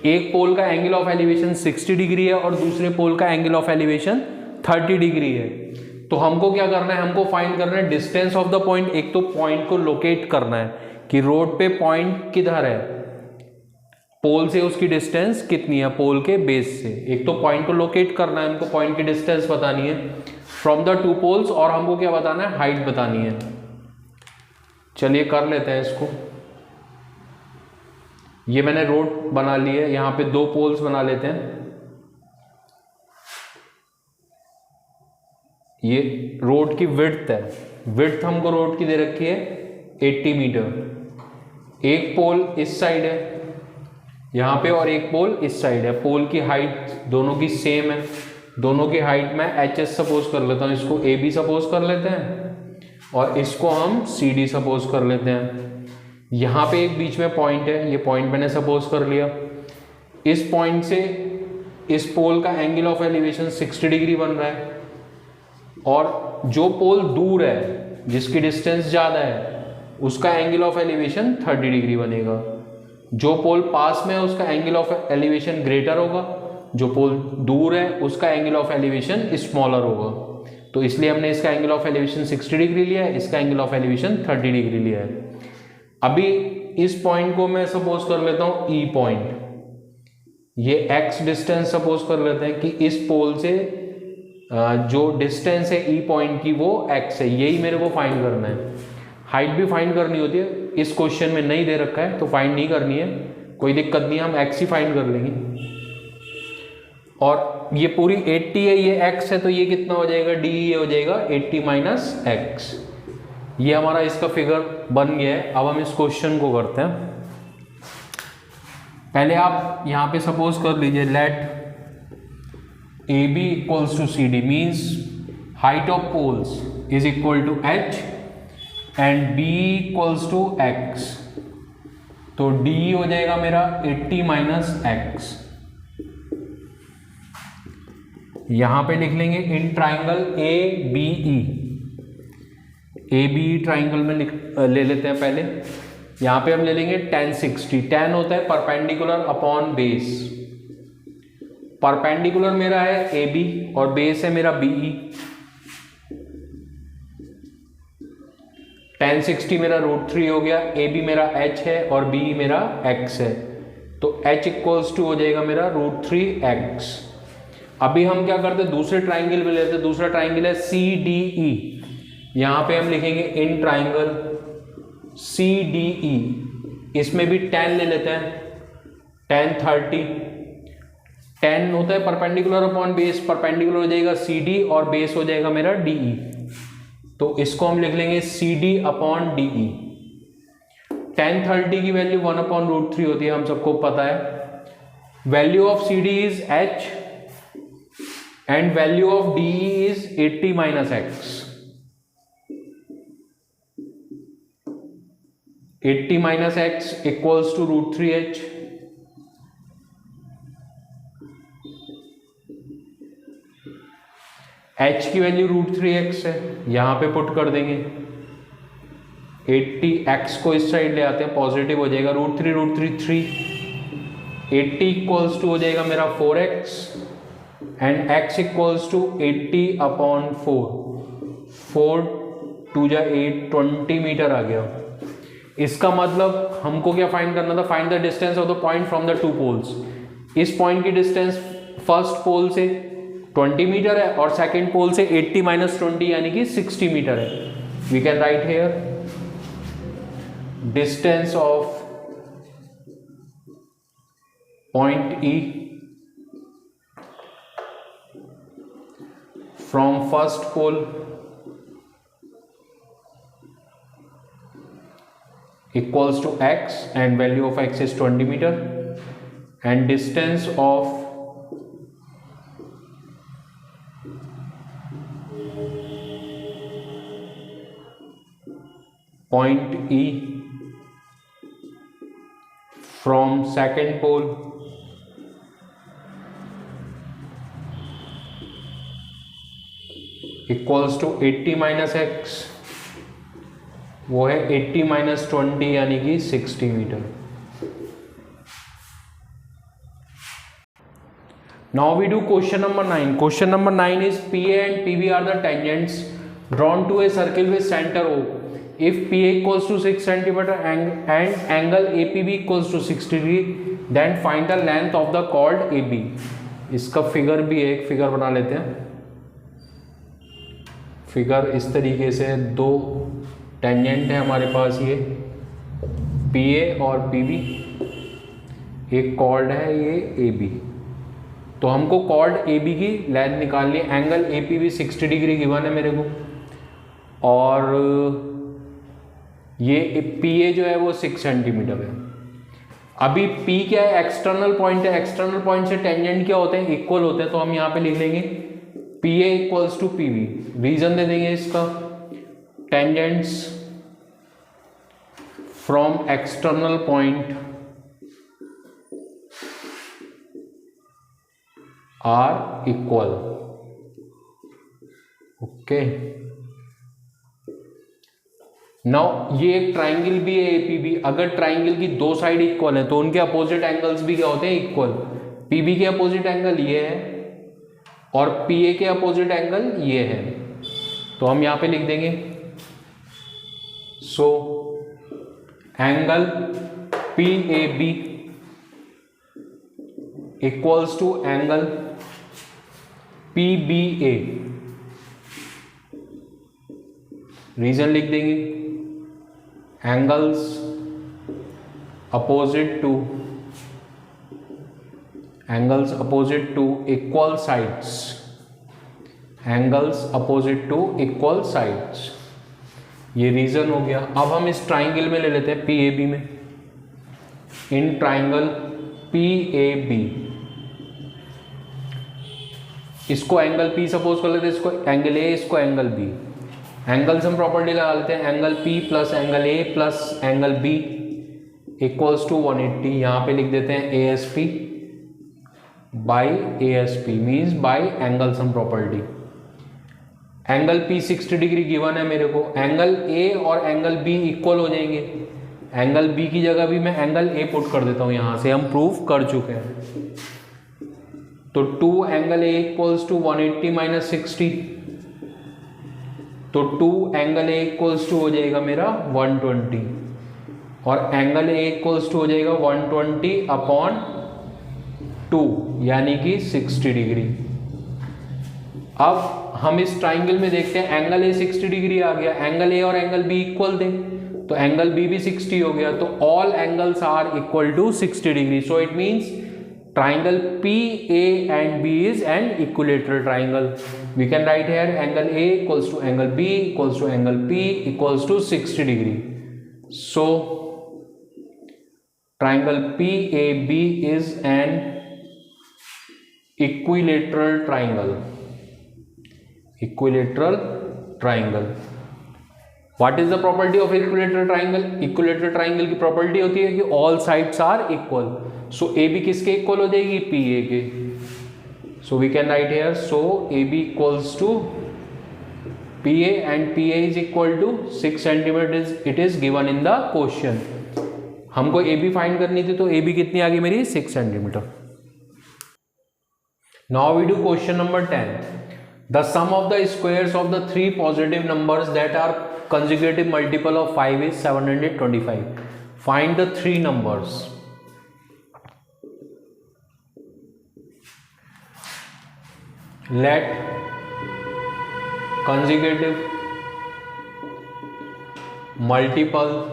A: एक पोल का एंगल ऑफ एलिवेशन 60 डिग्री है और दूसरे पोल का एंगल ऑफ एलिवेशन 30 डिग्री है। तो हमको क्या करना है, हमको फाइंड करना है डिस्टेंस ऑफ द पॉइंट। एक तो पॉइंट को लोकेट करना है कि रोड पे पॉइंट किधर है, पोल से उसकी डिस्टेंस कितनी है, पोल के बेस से। एक तो पॉइंट को लोकेट करना है, हमको पॉइंट की डिस्टेंस बतानी है फ्रॉम द टू पोल्स, और हमको क्या बताना है, हाइट बतानी है। चलिए कर लेते हैं इसको। ये मैंने रोड बना ली है, यहां पे दो पोल्स बना लेते हैं। ये रोड की विड्थ है, विड्थ हमको रोड की दे रखी है 80 मीटर। एक पोल इस साइड है यहां पे और एक पोल इस साइड है। पोल की हाइट दोनों की सेम है, दोनों की हाइट मैं HS सपोज कर लेता हूं, इसको AB सपोज कर लेते हैं और इसको हम CD सपोज कर लेते हैं। यहां पे एक बीच में पॉइंट है, ये पॉइंट मैंने सपोज कर लिया। इस पॉइंट से इस पोल का एंगल ऑफ एलिवेशन 60 डिग्री बन रहा है, और जो पोल दूर है जिसकी डिस्टेंस ज़्यादा है उसका एंगल ऑफ एलिवेशन 30 डिग्री बनेगा। जो पोल पास में है उसका एंगल ऑफ एलिवेशन ग्रेटर होगा, जो पोल दूर है उसका एंगल ऑफ एलिवेशन स्मॉलर होगा। तो इसलिए हमने इसका एंगल ऑफ एलिवेशन 60 डिग्री लिया है, इसका एंगल ऑफ एलिवेशन 30 डिग्री लिया है। अभी इस पॉइंट को मैं सपोज कर लेता हूं E पॉइंट, ये X डिस्टेंस सपोज कर लेते हैं कि इस पोल से जो डिस्टेंस है E पॉइंट की वो X है, यही मेरे को फाइंड करना है। हाइट भी फाइंड करनी होती है, इस क्वेश्चन में नहीं दे रखा है तो फाइंड नहीं करनी है, कोई दिक्कत नहीं है, हम X ही फाइंड कर लेंगे। और ये पूरी 80 है, ये X है, तो ये कितना हो जाएगा, D ये हो जाएगा 80 माइनस X। ये हमारा इसका फिगर बन गया है। अब हम इस क्वेश्चन को करते हैं। पहले आप यहां पे सपोज कर लीजिए, let AB equals to CD, means height of poles is equal to H and B equals to X। तो D हो जाएगा मेरा 80 माइनस X। यहां पे लिख लेंगे in triangle ABE, ABE triangle में ले लेते हैं पहले। यहां पे हम ले लेंगे tan 60। tan होता है परपेंडिकुलर अपॉन बेस। परपेंडिकुलर मेरा है AB और बेस है मेरा BE। tan 60 मेरा √3 हो गया, AB मेरा H है और BE मेरा X है, तो H इक्वल्स टू हो जाएगा मेरा √3X। अभी हम क्या करते हैं, दूसरे ट्राइंगल में लेते हैं। दूसरा ट्राइंगल है CDE, यहां पे हम लिखेंगे इन ट्राइंगल CDE। इसमें भी tan ले लेते हैं, tan 30 tan होता है परपेंडिकुलर अपॉन बेस, परपेंडिकुलर हो जाएगा CD और बेस हो जाएगा मेरा DE, तो इसको हम लिख लेंगे CD अपॉन DE। tan 30 की वैल्यू 1/√3 होती है, हम सबको पता है। Value of CD is H and value of DE is 80 minus x। 80 minus x equals to √3h। h की वैल्यू √3x है, यहां पे पुट कर देंगे। 80x को इस साइड ले आते हैं, पॉजिटिव हो जाएगा, √3 3। 80 इक्वल्स टू हो जाएगा मेरा 4x and x equals to 80 upon 4 2 जा 8 20 मीटर आ गया। इसका मतलब हमको क्या फाइंड करना था, find the distance of the point from the two poles. इस पॉइंट की डिस्टेंस फर्स्ट पोल से 20 मीटर है और सेकेंड पोल से 80 माइनस 20 यानी कि 60 मीटर है। We can write here distance of point E from first pole equals to x and value of x is 20 meter and distance of point E from second pole equals to 80 minus x, वो है 80 minus 20 यानी कि 60 metre. Now we do question number 9। Question number 9 is PA and PB are the tangents drawn to a circle with centre O। If PA equals to 6 centimetre and angle APB equals to 60 degree, then find the length of the chord AB। इसका figure भी है, एक figure बना लेते हैं। Figure इस तरीके से, दो टेंजेंट है हमारे पास, ये PA और PB, एक कॉर्ड है ये AB। तो हमको कॉर्ड AB की लेंथ निकालनी है। एंगल APB 60 डिग्री गिवन है मेरे को, और ये PA जो है वो 6 सेंटीमीटर है। अभी P क्या है, एक्सटर्नल पॉइंट है। एक्सटर्नल पॉइंट से टेंजेंट क्या होते हैं, इक्वल होते हैं, तो हम यहाँ पे लिख लेंगे PA equals to PB। Reason दे देंगे इसका, tangents from external point are equal. Okay, now ये एक ट्राइंगल भी है APB। अगर ट्राइंगल की दो साइड इक्वल है तो उनके अपोजिट एंगल्स भी क्या होते हैं, इक्वल। PB के अपोजिट एंगल ये है और PA के अपोजिट एंगल ये है, तो हम यहां पे लिख देंगे so angle PAB equals to angle PBA। Reason लिख देंगे, angles opposite to equal sides, angles opposite to equal sides, ये रीजन हो गया। अब हम इस ट्राइंगल में ले लेते हैं PAB में। इन ट्राइंगल PAB इसको एंगल P सपोज कर लेते हैं, इसको एंगल A, इसको एंगल B। एंगल्स हम प्रॉपर्टी लगा लेते हैं, angle P plus angle A plus angle B equals to 180। यहाँ पे लिख देते हैं ASP by ASP means by angle sum property. Angle P 60 degree given है मेरे को, एंगल A और एंगल B इक्वल हो जाएंगे। एंगल B की जगह भी मैं एंगल A पुट कर देता हूँ, यहाँ से हम प्रूफ कर चुके हैं। तो 2 angle A equals to 180 minus 60, तो 2 एंगल A इक्वल्स टू हो जाएगा मेरा 120 और एंगल A इक्वल्स टू हो जाएगा 120 अपॉन 2 यानी कि 60 डिग्री। अब हम इस ट्राइंगल में देखते हैं, एंगल A 60 डिग्री आ गया, एंगल A और एंगल B इक्वल थे तो एंगल B भी 60 हो गया, तो all angles are equal to 60 degree. So it means triangle PA and B is an equilateral triangle. We can write here angle A equals to angle B equals to angle P equals to 60 degree. So triangle PAB is an equilateral triangle. Equilateral triangle. What is the property of equilateral triangle? Equilateral triangle की property होती है कि all sides are equal. So AB किसके equal हो जाएगी? PA के. So we can write here, so AB equals to PA and PA is equal to 6 centimeter. It is given in the question. हमको AB find करनी थी, तो AB कितनी आ गई मेरी? 6 centimetre. Now we do question number 10. The sum of the squares of the three positive numbers that are consecutive multiple of 5 is 725. Find the three numbers. Let consecutive multiples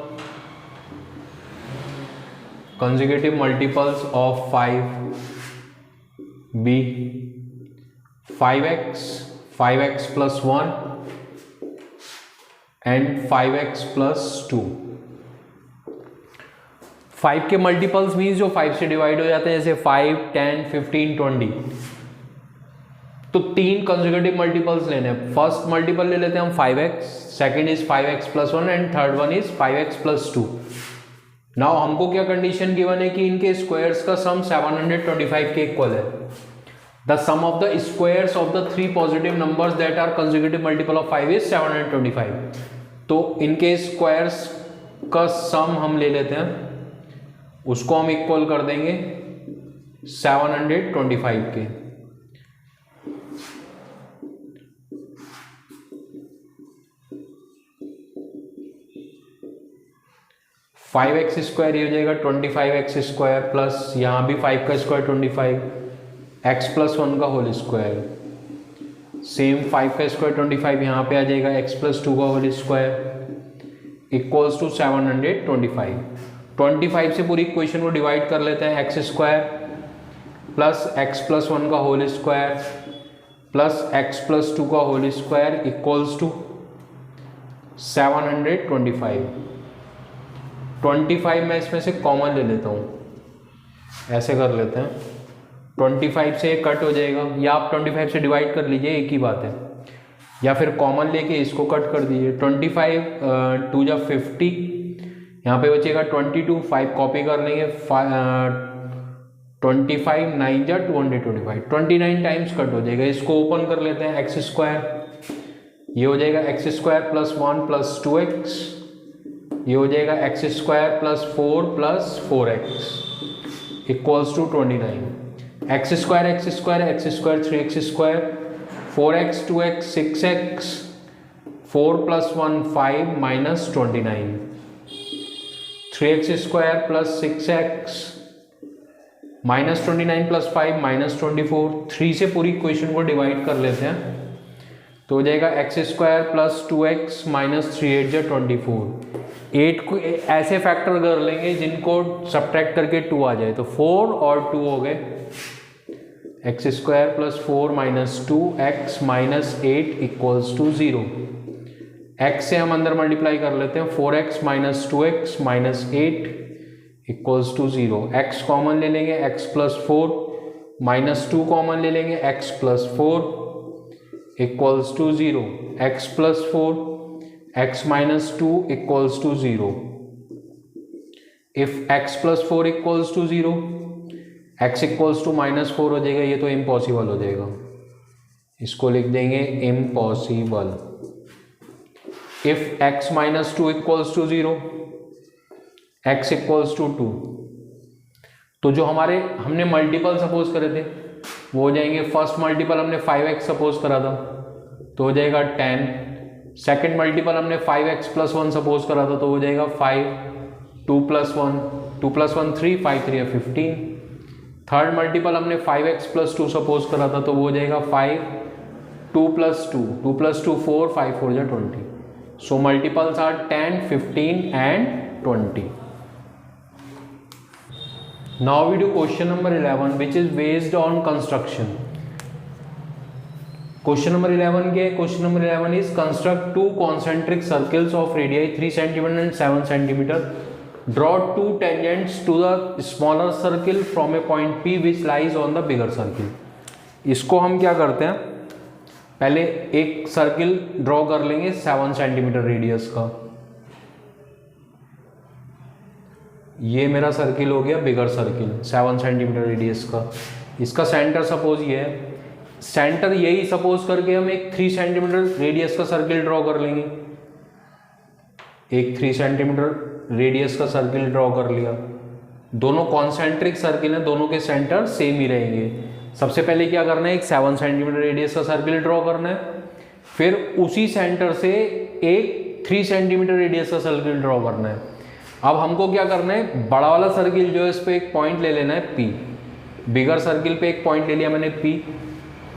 A: of 5 be 5x plus 1 and 5x plus 2. 5 के multiples means जो 5 से divide हो जाते हैं, जैसे 5, 10, 15, 20. तो तीन consecutive multiples लेने हैं. फर्स्ट मल्टीपल ले लेते हैं हम 5x, second is 5x plus 1 and third one is 5x plus 2. Now हमको क्या कंडीशन गिवन है कि इनके स्क्वायर्स का सम 725 के इक्वल है. The sum of the squares of the three positive numbers that are consecutive multiple of 5 is 725. तो इनके स्क्वायर्स का सम हम ले लेते हैं, उसको हम इक्वल कर देंगे 725 के. फाइव एक्स स्क्वायर ये हो जाएगा 25x स्क्वायर प्लस यहाँ भी 5 का स्क्वायर 25, x प्लस 1 का होल स्क्वायर, सेम 5 का स्क्वायर 25 यहाँ पे आ जाएगा, x प्लस 2 का होल स्क्वायर इक्वल्स टू 725. 25 से पूरी इक्वेशन को डिवाइड कर लेते हैं. X square plus x plus 1 का whole square plus x plus 2 का होल स्क्वायर इक्वल्स टू 725. 25 मैं इसमें से कॉमन ले लेता हूँ, ऐसे कर लेते हैं. 25 से कट हो जाएगा, या आप 25 से डिवाइड कर लीजिए, एक ही बात है, या फिर कॉमन लेके इसको कट कर दीजिए. 25 2 जा 50, यहाँ पे बचेगा 22, 5 कॉपी कर लेंगे, 25 9 जा 225, 29 टाइम्स कट हो जाएगा. इसको ओपन कर लेते हैं. एक्स स्क्वायर ये हो जाएगा x square plus 1 plus 2x, ये हो जाएगा x square plus 4 plus 4x equals to 29. X square 3x square 4x 2x 6x 4 प्लस 1 5 minus 29, 3x square plus 6x minus 29 plus 5 minus 24. 3 से पूरी इक्वेशन को डिवाइड कर लेते हैं, तो हो जाएगा x square plus 2x minus 3 8 जा 24. 8 को ऐसे फैक्टर कर लेंगे जिनको सब्ट्रैक्ट करके 2 आ जाए, तो 4 और 2 हो गए. X square plus 4 minus 2x minus 8 equals to 0. X से हम अंदर मल्टीप्लाई कर लेते हैं, 4x minus 2x minus 8 equals to 0. X common ले लेंगे, x प्लस 4 माइनस 2 कॉमन ले लेंगे, x plus 4 equals to 0. x plus 4 x minus 2 equals to 0. If x plus 4 equals to 0, x equals to minus 4 हो जाएगा, ये तो impossible हो जाएगा, इसको लिख देंगे impossible. If x minus 2 equals to 0, x equals to 2, तो जो हमने मल्टीपल सपोज करे थे वो हो जाएंगे. फर्स्ट मल्टीपल हमने 5x सपोज करा था, तो हो जाएगा 10. सेकेंड मल्टीपल हमने 5x प्लस 1 सपोज करा था, तो हो जाएगा 5. 2 प्लस 1 3, 5 3 15. थर्ड मल्टीपल हमने 5x प्लस 2 सपोज करा था, तो वो हो जाएगा 5. 2 प्लस 2 4, 5 4 जा 20. So multiples are 10, 15 and 20. Now we do question number 11 which is based on construction. Question number 11 के question number 11 is construct two concentric circles of radii 3 centimetre and 7 centimetre. Draw two tangents to the smaller circle from a point P which lies on the bigger circle. इसको हम क्या करते हैं, पहले एक circle draw कर लेंगे 7 centimetre radius का। ये मेरा सर्किल हो गया बिगर सर्किल 7 सेंटीमीटर रेडियस का। इसका सेंटर सपोज ये है, सेंटर यही सपोज करके हम एक 3 सेंटीमीटर रेडियस का सर्किल ड्रॉ कर लेंगे। एक 3 सेंटीमीटर रेडियस का सर्किल ड्रॉ कर लिया। दोनों कॉन्सेंट्रिक सर्किल हैं, दोनों के सेंटर सेम ही रहेंगे। सबसे पहले क्या करना है, एक 7 सेंटीमीटर रेडियस का सर्किल ड्रॉ करना है, फिर उसी सेंटर से एक 3 सेंटीमीटर रेडियस का सर्किल ड्रॉ करना है। अब हमको क्या करना है, बड़ा वाला सर्किल जो है इस पर एक पॉइंट ले लेना है P। बिगर सर्किल पे एक पॉइंट ले लिया मैंने P,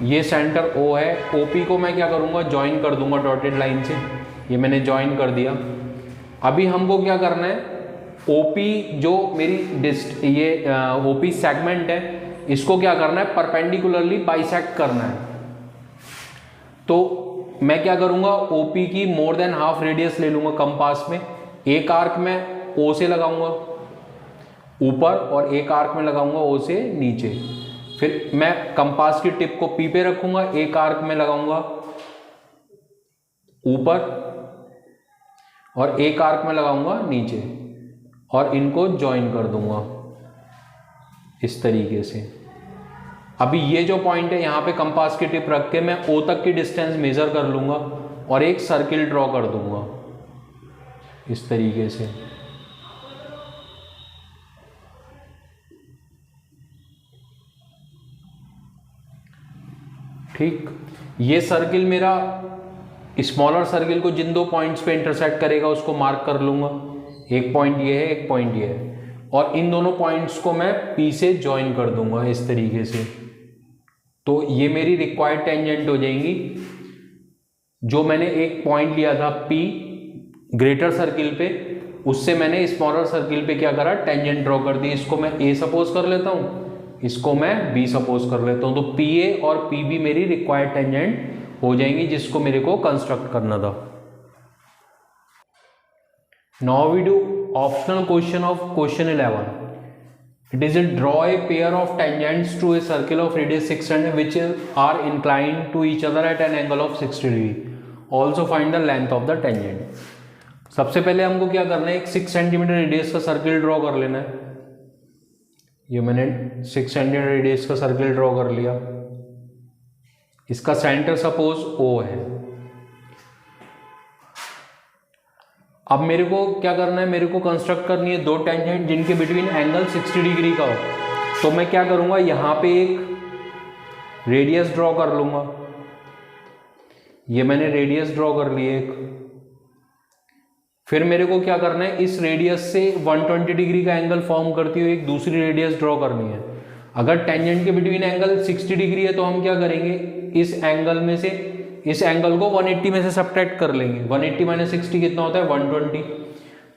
A: ये सेंटर O है। OP को मैं क्या करूँगा, ज्वाइन कर दूंगा डॉटेड लाइन से। ये मैंने ज्वाइन कर दिया। अभी हमको क्या करना है, OP जो मेरी OP सेगमेंट है, इसको क्या करना है, परपेंडिकुलरली बाइसेक्ट करना है। तो मैं क्या करूँगा, OP की मोर देन हाफ रेडियस ले लूँगा कंपास में। एक आर्क में O से लगाऊंगा ऊपर और एक आर्क में लगाऊंगा O से नीचे। फिर मैं कंपास की टिप को P पे रखूंगा, एक आर्क में लगाऊंगा ऊपर और एक आर्क में लगाऊंगा नीचे, और इनको ज्वाइन कर दूंगा इस तरीके से। अभी ये जो पॉइंट है, यहाँ पे कंपास की टिप रख के मैं O तक की डिस्टेंस मेजर कर लूंगा और एक सर्किल ड्रॉ कर दूंगा इस तरीके से। ठीक, ये सर्किल मेरा स्मॉलर सर्किल को जिन दो पॉइंट्स पे इंटरसेक्ट करेगा उसको मार्क कर लूंगा। एक पॉइंट ये है, एक पॉइंट ये है, और इन दोनों पॉइंट्स को मैं P से ज्वाइन कर दूंगा इस तरीके से। तो ये मेरी रिक्वायर्ड टेंजेंट हो जाएंगी। जो मैंने एक पॉइंट लिया था P ग्रेटर सर्किल पे, उससे मैंने स्मॉलर सर्किल पे क्या करा, टेंजेंट ड्रॉ कर दी। इसको मैं A सपोज कर लेता हूँ, इसको मैं B सपोज कर लेता हूँ। तो PA और PB मेरी रिक्वायर्ड टेंजेंट हो जाएंगी, जिसको मेरे को कंस्ट्रक्ट करना था। Now we do optional question of question 11। It is a draw a pair of tangents to a circle of radius 6 cm which are inclined to each other at an angle of 60 degree. Also find the length of the tangent. सबसे पहले हमको क्या करना है, एक 6 centimetre radius का circle draw कर लेना है। ये मैंने 6 सेंटीमीटर रेडियस का सर्किल ड्रॉ कर लिया। इसका सेंटर सपोज O है। अब मेरे को क्या करना है, मेरे को कंस्ट्रक्ट करनी है दो टेंजेंट जिनके बिटवीन एंगल 60 डिग्री का हो। तो मैं क्या करूंगा, यहां पे एक रेडियस ड्रॉ कर लूंगा। ये मैंने रेडियस ड्रॉ कर ली एक। फिर मेरे को क्या करना है, इस रेडियस से 120 डिग्री का एंगल फॉर्म करती हुई एक दूसरी रेडियस ड्रॉ करनी है। अगर टेंजेंट के बिटवीन एंगल 60 डिग्री है तो हम क्या करेंगे, इस एंगल में से इस एंगल को 180 में से सब्ट्रैक्ट कर लेंगे। 180 माइनस 60 कितना होता है, 120।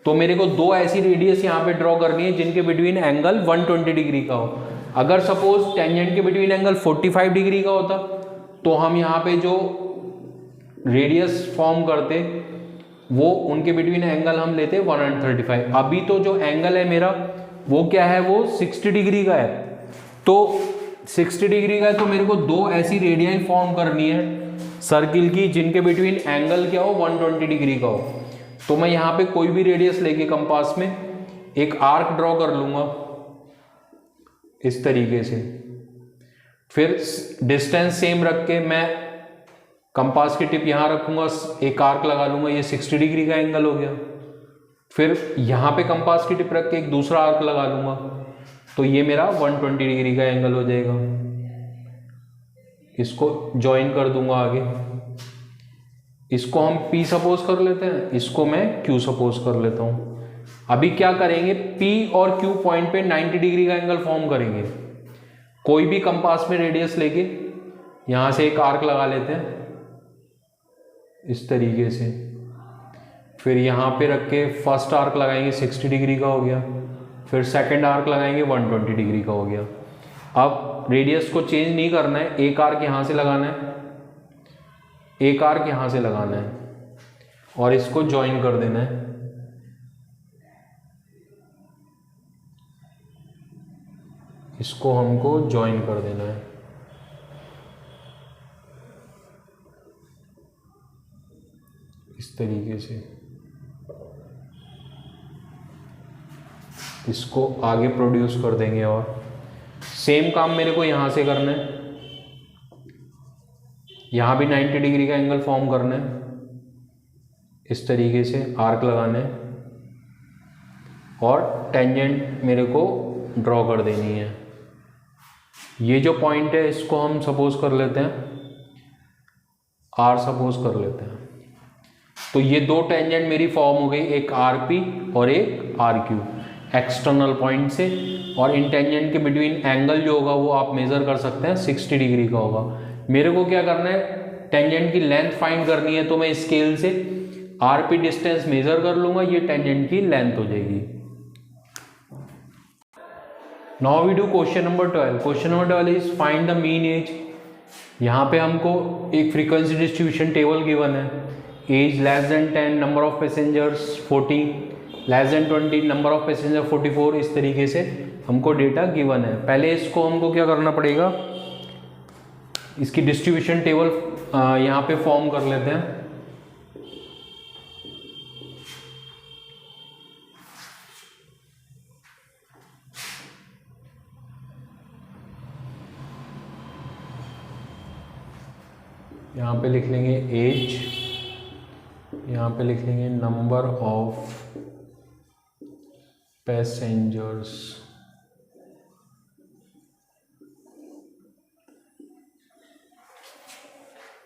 A: तो मेरे को दो ऐसी रेडियस यहाँ पे ड्रॉ करनी है जिनके बिटवीन एंगल 120 डिग्री का हो। अगर सपोज टेंजेंट के बिटवीन एंगल 45 डिग्री का होता तो हम यहाँ पे जो रेडियस फॉर्म करते वो उनके बिटवीन एंगल हम लेते 135। अभी तो जो एंगल है मेरा वो क्या है, वो 60 डिग्री का है। तो 60 डिग्री का है तो मेरे को दो ऐसी रेडियाई फॉर्म करनी है सर्किल की जिनके बिटवीन एंगल क्या हो, 120 डिग्री का हो। तो मैं यहाँ पे कोई भी रेडियस लेके कंपास में एक आर्क ड्रॉ कर लूंगा इस तरीके से। फिर डिस्टेंस सेम रख के मैं कंपास की टिप यहाँ रखूंगा, एक आर्क लगा लूंगा, ये 60 डिग्री का एंगल हो गया। फिर यहाँ पे कंपास की टिप रख के एक दूसरा आर्क लगा लूंगा, तो ये मेरा 120 डिग्री का एंगल हो जाएगा। इसको ज्वाइन कर दूंगा आगे। इसको हम P सपोज कर लेते हैं, इसको मैं Q सपोज कर लेता हूं। अभी क्या करेंगे, P और Q पॉइंट पे 90 डिग्री का एंगल फॉर्म करेंगे। कोई भी कंपास में रेडियस लेके यहां से एक आर्क लगा लेते हैं इस तरीके से। फिर यहां पे रख के फर्स्ट आर्क लगाएंगे, 60 डिग्री का हो गया। फिर सेकंड आर्क लगाएंगे 120 डिग्री का हो गया। अब रेडियस को चेंज नहीं करना है, एक आर्क यहाँ से लगाना है, एक आर्क यहाँ से लगाना है और इसको ज्वाइन कर देना है। इसको हमको ज्वाइन कर देना है। इस तरीके से इसको आगे प्रोड्यूस कर देंगे और सेम काम मेरे को यहाँ से करना है। यहाँ भी 90 डिग्री का एंगल फॉर्म करना है, इस तरीके से आर्क लगाना है और टेंजेंट मेरे को ड्रॉ कर देनी है। ये जो पॉइंट है इसको हम सपोज कर लेते हैं आर, सपोज कर लेते हैं। तो ये दो टेंजेंट मेरी फॉर्म हो गई, एक आर पी और एक आर क्यू एक्सटर्नल पॉइंट से। और इन टेंजेंट के बिटवीन एंगल जो होगा वो आप मेजर कर सकते हैं, 60 डिग्री का होगा। मेरे को क्या करना है, टेंजेंट की लेंथ फाइंड करनी है, तो मैं स्केल से आर पी डिस्टेंस मेजर कर लूंगा, ये टेंजेंट की लेंथ हो जाएगी। Now we do question number 12। Question number 12 is find the mean age. यहाँ पे हमको एक फ्रीक्वेंसी डिस्ट्रीब्यूशन टेबल गिवन है। Age less than 10, number of passengers 14, less than 20, number of passenger 44। इस तरीके से हमको डेटा गिवन है। पहले इसको हमको क्या करना पड़ेगा, इसकी डिस्ट्रीब्यूशन टेबल यहाँ पे फॉर्म कर लेते हैं। यहाँ पे लिख लेंगे एज, यहाँ पे लिख लेंगे नंबर ऑफ पैसेंजर्स,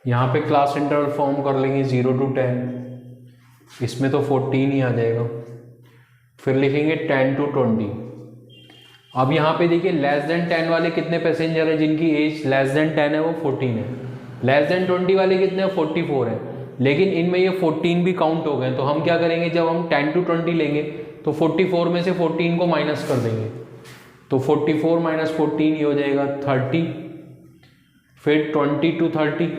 A: यहाँ पे क्लास इंटरवल फॉर्म कर लेंगे 0 to 10, इसमें तो 14 ही आ जाएगा। फिर लिखेंगे 10 to 20। अब यहाँ पे देखिए लेस देन 10 वाले कितने पैसेंजर हैं जिनकी एज लेस देन 10 है, वो 14 है। लेस देन 20 वाले कितने हैं, 44 है। लेकिन इनमें ये 14 भी काउंट हो गए, तो हम क्या करेंगे, जब हम 10 to 20 लेंगे तो 44 में से 14 को माइनस कर देंगे, तो 44 माइनस 14 ये हो जाएगा 30। फिर 20 to 30,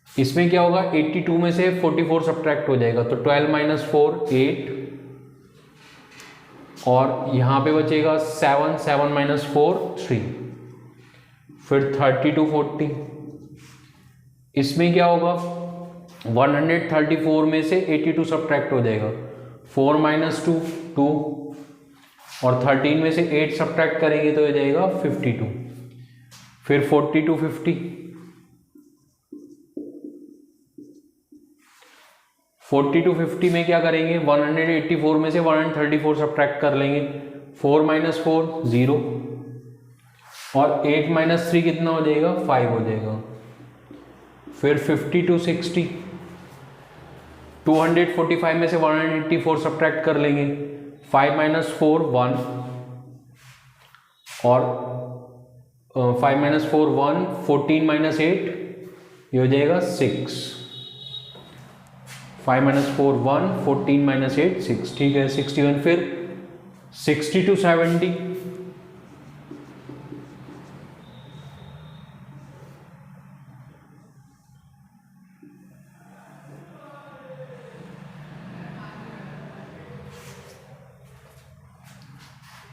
A: इसमें क्या होगा, 82 में से 44 सब्ट्रैक्ट हो जाएगा, तो 12 माइनस 4 8, और यहाँ पे बचेगा 7, 7 माइनस 4 3। फिर 30 to 40, इसमें क्या होगा, 134 में से 82 सब्ट्रैक्ट हो जाएगा, 4 माइनस 2 2, और 13 में से 8 सब्ट्रैक्ट करेंगे तो हो जाएगा 52। फिर 40 to 50, 40 to 50 में क्या करेंगे, 184 में से 134 सब्ट्रैक्ट कर लेंगे, 4 माइनस 4 0, और 8 माइनस 3 कितना हो जाएगा, 5 हो जाएगा। फिर 50 to 60, 245 में से 184 सब्ट्रैक्ट कर लेंगे, 5 माइनस 4 1, और 5 माइनस 4 1, 14 माइनस 8 ये हो जाएगा 6। 5 माइनस 4 1, 14 माइनस 8 6, ठीक है 61। फिर 60 to 70,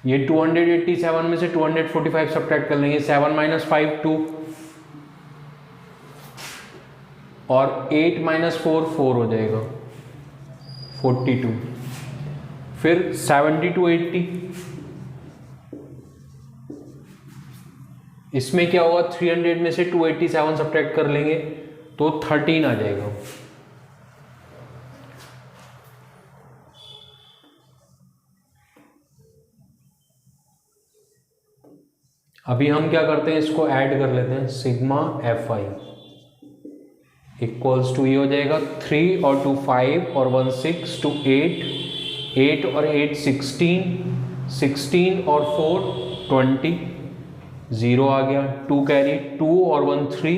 A: ये 287 में से 245 सब्ट्रैक्ट कर लेंगे, 7 माइनस 5 2, और 8 माइनस 4 4 हो जाएगा 42। फिर 70 to 80, इसमें क्या होगा, 300 में से 287 सब्ट्रैक्ट कर लेंगे तो 13 आ जाएगा। अभी हम क्या करते हैं, इसको ऐड कर लेते हैं, sigma f i equals to ये हो जाएगा 3 और 2 5 और 1 6 2 8, 8 और 8 16, 16 और 4 20, 0 आ गया, 2 कैरी, 2 और 1 3,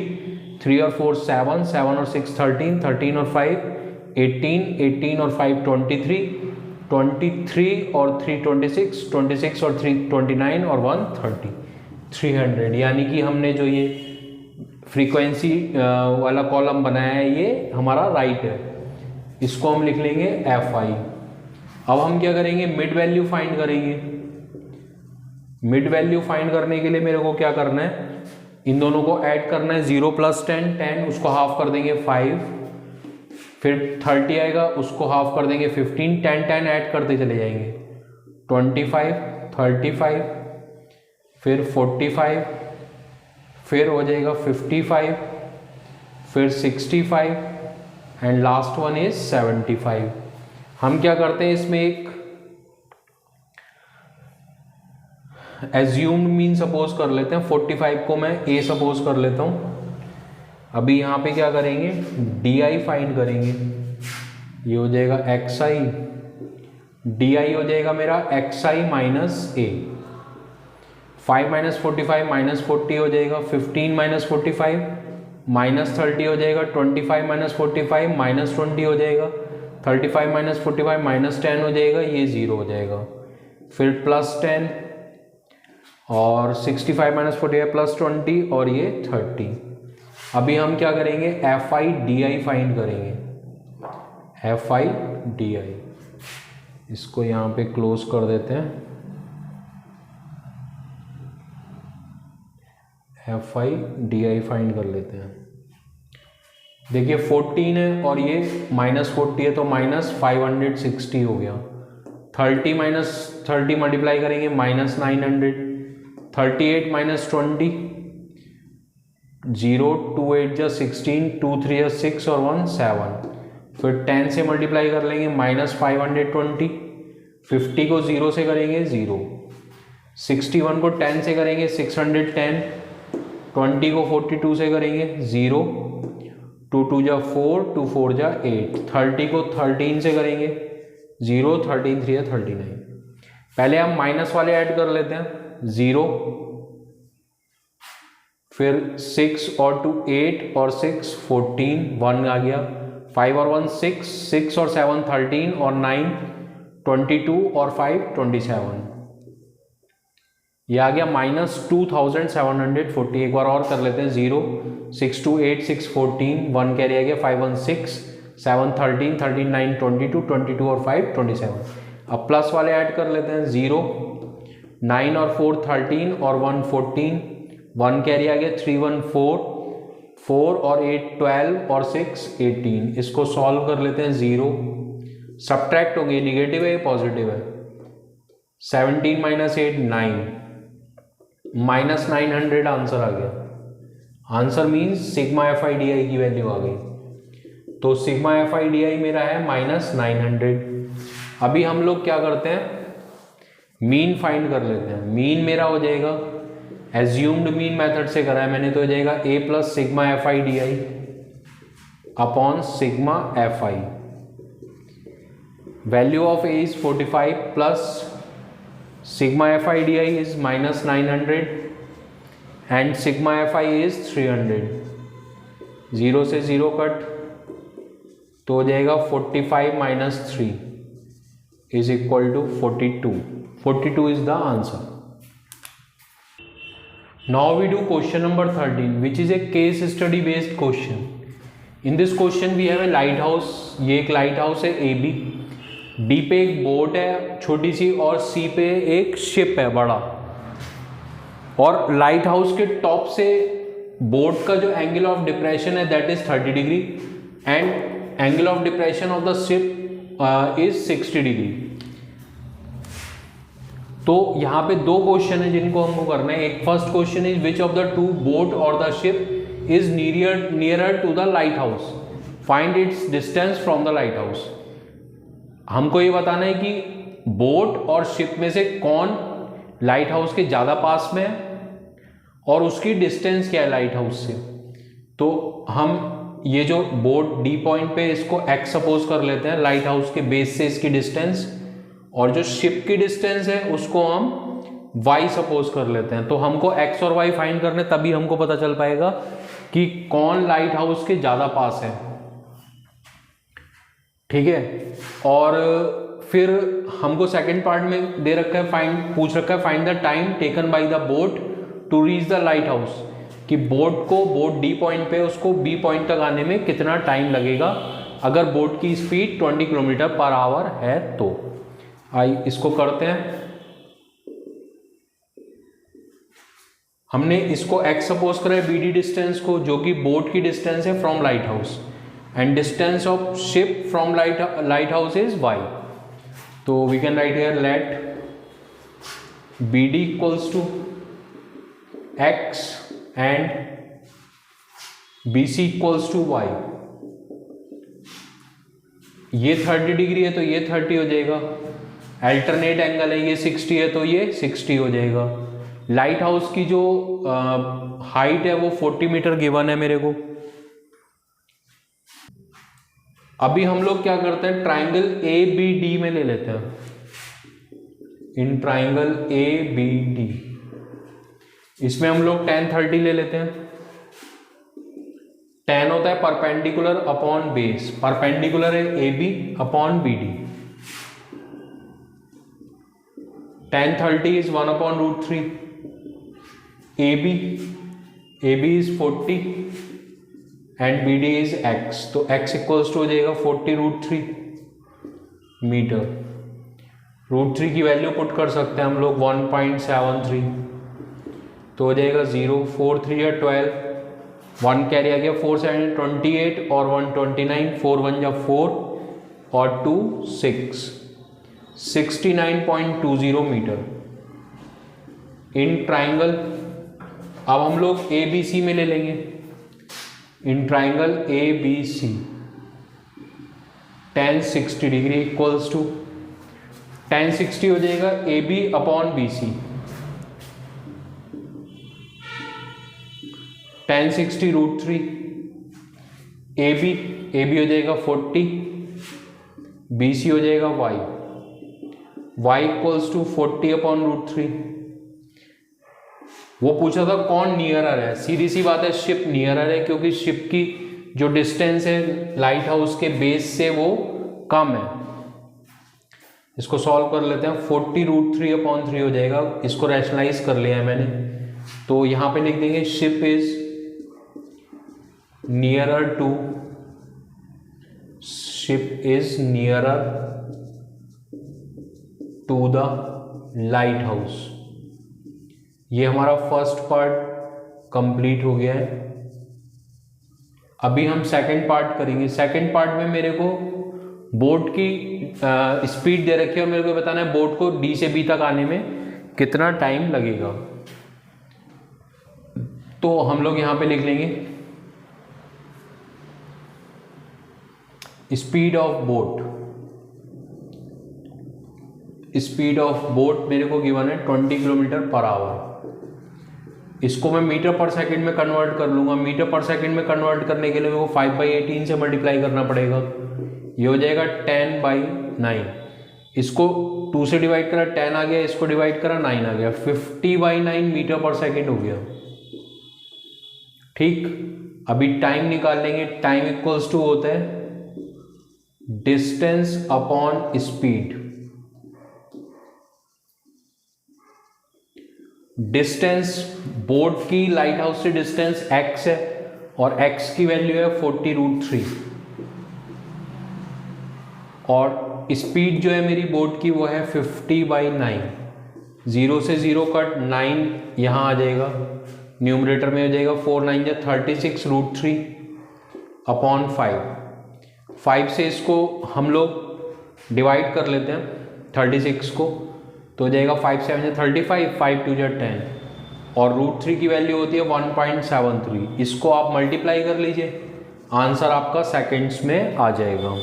A: 3 और 4 7, 7 और 6 13, 13 और 5 18, 18 और 5 23, 23 और 3 26, 26 और 3 29 और 1 30, 300। यानी कि हमने जो ये फ्रीक्वेंसी वाला कॉलम बनाया है ये हमारा राइट है, इसको हम लिख लेंगे FI। अब हम क्या करेंगे, मिड वैल्यू फाइंड करेंगे। मिड वैल्यू फाइंड करने के लिए मेरे को क्या करना है, इन दोनों को ऐड करना है। 0 + 10 10, उसको हाफ कर देंगे 5, फिर 30 आएगा, उसको हाफ कर देंगे 15, 10 10 ऐड करते चले जाएंगे। 25, 35, फिर 45, फिर हो जाएगा 55, फिर 65 एंड लास्ट वन इज 75। हम क्या करते हैं, इसमें एक एज्यूम्ड मीन सपोज कर लेते हैं। 45 को मैं A सपोज कर लेता हूं। अभी यहाँ पे क्या करेंगे, DI फाइंड करेंगे। ये हो जाएगा XI, DI हो जाएगा मेरा XI - A। 5 - 45 - 40 हो जाएगा 15 - 45 -30 हो जाएगा 25 - 45 -20 हो जाएगा 35 - 45 -10 हो जाएगा, ये 0 हो जाएगा। फिर +10 और 65 - 45 +20 और ये 30। अभी हम क्या करेंगे, FI DI फाइंड करेंगे। FI DI, इसको यहाँ पे क्लोज कर देते हैं। FI DI फाइंड कर लेते हैं। देखिए 14 है और ये -40 है तो -560 हो गया। 30 - 30 मल्टीप्लाई करेंगे -900। 38 - 20, 0 2 8 जा 16, 2 3 जा 6 और 1 7। फिर 10 से मल्टीप्लाई कर लेंगे -520। 50 को 0 से करेंगे 0, 61 को 10 से करेंगे 610, 20 को 42 से करेंगे 0, 2 2 जा 4, 2 4 जा 8। 30 को 13 से करेंगे 0, 13 3 जा 39। पहले हम माइनस वाले ऐड कर लेते हैं। 0, फिर 6 और 2 8 और 6 14, 1 आ गया। 5 और 1 6, 6 और 7 13 और 9 22 और 5 27। ये आ गया -2740। एक बार और कर लेते हैं। 0 6 2 8 6 14, 1 कैरी आ गया। 5 1 6 7 13 13 9 22 22 और 5 27। अब प्लस वाले ऐड कर लेते हैं। 0 9 और 4 13 और 1 14, 1 कैरी आ गया। 3 1 4 4 और 8 12 और 6 18। इसको सॉल्व कर लेते हैं। 0 सब्ट्रैक्ट होंगे, निगेटिव है ये पॉजिटिव है। 17 - 8 9, -900 आंसर आ गया। आंसर मीन्स सिग्मा FI/DI की वैल्यू आ गई। तो सिग्मा FI/DI मेरा है -900। अभी हम लोग क्या करते हैं, मीन फाइंड कर लेते हैं। मीन मेरा हो जाएगा, एज्यूम्ड मीन मेथड से करा है मैंने, तो हो जाएगा A + sigma FI/DI upon sigma FI। Value of A is 45 plus sigma FI/DI is -900 and sigma FI is 300। 0 से 0 कट तो हो जाएगा 45 - 3 is equal to 42। 42 is the answer। Now we do question number 13 which is a case study based question। In this question we have a lighthouse। ये एक light house है AB। D पे एक boat है छोटी सी और सी पे एक शिप है बड़ा। और लाइट हाउस के टॉप से बोट का जो एंगल ऑफ डिप्रेशन है that is 30 degree and angle of depression of the ship is 60 degree. तो यहाँ पे दो क्वेश्चन है जिनको हमको करना है। एक first question is which of the two boat or the ship is nearer to the lighthouse, find its distance from the lighthouse. हमको ये बताना है कि बोट और शिप में से कौन लाइट हाउस के ज़्यादा पास में है और उसकी डिस्टेंस क्या है लाइट हाउस से। तो हम ये जो बोट डी पॉइंट पे इसको x सपोज कर लेते हैं, लाइट हाउस के बेस से इसकी डिस्टेंस, और जो शिप की डिस्टेंस है उसको हम y सपोज कर लेते हैं। तो हमको x और y फाइंड करने, तभी हमको पता चल पाएगा कि कौन लाइट हाउस के ज़्यादा पास है। ठीक है। और फिर हमको सेकंड पार्ट में दे रखा है पूछ रखा है find the time taken by the boat to reach the lighthouse, कि बोट डी पॉइंट पे उसको बी पॉइंट तक आने में कितना टाइम लगेगा अगर बोट की स्पीड 20 किलोमीटर पर आवर है तो। इसको करते हैं। हमने इसको x सपोज करा है BD डिस्टेंस को, जो कि बोट की डिस्टेंस है from lighthouse, and distance of ship from lighthouse is y। तो we can write here let BD equals to x and BC equals to y। ये 30 degree है तो ये 30 हो जाएगा, अल्टरनेट एंगल है, ये 60 है तो ये 60 हो जाएगा। लाइट हाउस की जो हाइट है वो 40 मीटर गिवन है मेरे को। अभी हम लोग क्या करते हैं, ट्राइंगल ABD में ले लेते हैं। इन ट्राइंगल ABD इसमें हम लोग tan 30 ले लेते हैं। tan होता है परपेंडिकुलर अपॉन बेस, परपेंडिकुलर है AB upon BD। tan 30 is 1/√3। AB is 40 and BD is x, तो x इक्वल्स टू हो जाएगा 40√3 मीटर। √3 की वैल्यू पुट कर सकते हैं हम लोग 1.73, तो हो जाएगा 0, 4 3 या 12, 1 कैरी आ गया, 4 7 28 और 129, 4 1 या 4 और 2 6, 69.20 मीटर इन ट्राइंगल। अब हम लोग ABC में ले लेंगे। In triangle ABC tan 60 degree equals to tan 60 हो जाएगा AB upon BC, tan 60 √3, AB हो जाएगा 40, BC हो जाएगा y इक्वल्स टू 40 अपॉन √3। वो पूछा था कौन नियरर है, सीधी सी बात है शिप नियरर है, क्योंकि शिप की जो डिस्टेंस है लाइट हाउस के बेस से वो कम है। इसको सॉल्व कर लेते हैं। 40√3 अपॉन 3 हो जाएगा, इसको रैशनलाइज कर लिया है मैंने, तो यहां पे लिख देंगे ship is nearer to the lighthouse. ये हमारा फर्स्ट पार्ट कंप्लीट हो गया है। अभी हम सेकंड पार्ट करेंगे। सेकंड पार्ट में मेरे को बोट की स्पीड दे रखी है और मेरे को बताना है बोट को D से B तक आने में कितना टाइम लगेगा। तो हम लोग यहां पे लिख लेंगे स्पीड ऑफ बोट मेरे को गिवन है 20 किलोमीटर पर आवर। इसको मैं मीटर पर सेकंड में कन्वर्ट कर लूंगा। मीटर पर सेकंड में कन्वर्ट करने के लिए मेरे को 5/18 से मल्टीप्लाई करना पड़ेगा। ये हो जाएगा 10/9। इसको 2 से डिवाइड करा 10 आ गया, इसको डिवाइड करा 9 आ गया, 50/9 मीटर पर सेकंड हो गया। ठीक, अभी टाइम निकाल लेंगे। टाइम इक्वल्स टू होता है distance upon speed. Distance boat की लाइट हाउस से डिस्टेंस x है और x की वैल्यू है 40√3 और स्पीड जो है मेरी बोट की वो है 50/9। 0 से 0 कट 9 यहाँ आ जाएगा, न्यूमरेटर में हो जाएगा 4 9 या 36√3 अपॉन 5 से इसको हम लोग डिवाइड कर लेते हैं 36 को, तो हो जाएगा 5 7 या 35, 5 2 या 10 और √3 की वैल्यू होती है 1.73। इसको आप मल्टीप्लाई कर लीजिए, आंसर आपका सेकेंड्स में आ जाएगा।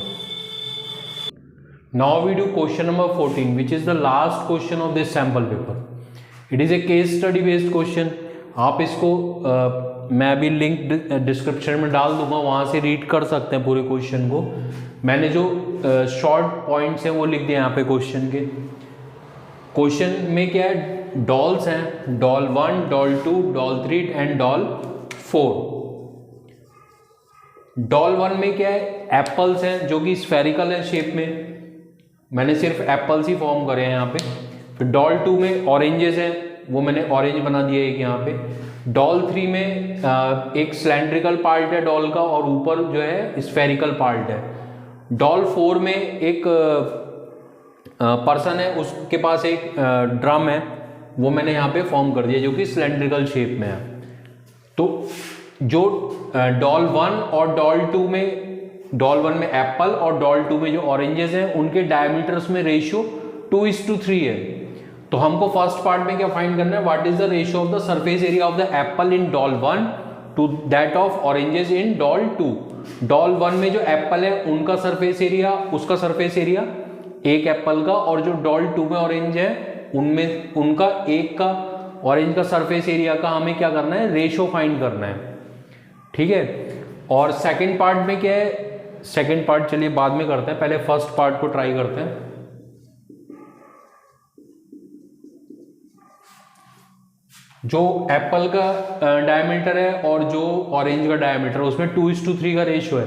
A: Now we do question number 14 which is the last question of this sample paper. It is a case study based question. आप इसको मैं अभी लिंक डिस्क्रिप्शन में डाल दूंगा, वहां से रीड कर सकते हैं पूरे क्वेश्चन को। मैंने जो शॉर्ट पॉइंट्स हैं वो लिख दिए यहाँ पे क्वेश्चन के। क्वेश्चन में क्या है, डॉल्स हैं, doll 1, doll 2, doll 3 and doll 4। Doll 1 में क्या है, एप्पल्स हैं जो कि स्फेरिकल है शेप में। मैंने सिर्फ एप्पल्स ही फॉर्म करे हैं यहाँ पे। फिर डॉल 2 में ऑरेंजेस हैं, वो मैंने ऑरेंज बना दिया एक यहाँ पे। डॉल 3 में एक सिलेंड्रिकल पार्ट है डॉल का और ऊपर जो है स्फेरिकल पार्ट है। डॉल 4 में एक पर्सन है, उसके पास एक ड्रम है, वो मैंने यहाँ पे फॉर्म कर दिया जो कि सिलेंड्रिकल शेप में है। तो जो डॉल 1 और डॉल 2 में, डॉल 1 में एप्पल और डॉल 2 में जो ऑरेंजेस हैं उनके डायमीटर्स में रेशियो 2:3 है। तो हमको फर्स्ट पार्ट में क्या फाइंड करना है, what is the ratio of the surface area of the apple in doll 1 to that of oranges in doll 2। Doll 1 में जो एप्पल है उनका सरफेस एरिया, उसका सरफेस एरिया एक एप्पल का, और जो डॉल 2 में ऑरेंज है उनमें उनका एक का ऑरेंज का सरफेस एरिया का हमें क्या करना है, रेशियो फाइंड करना है। ठीक है। और सेकंड पार्ट में क्या है, सेकंड पार्ट चलिए बाद में करते हैं, पहले फर्स्ट पार्ट को ट्राई करते हैं। जो एप्पल का डायमीटर है और जो ऑरेंज का डायमीटर है उसमें 2:3 का रेशियो है।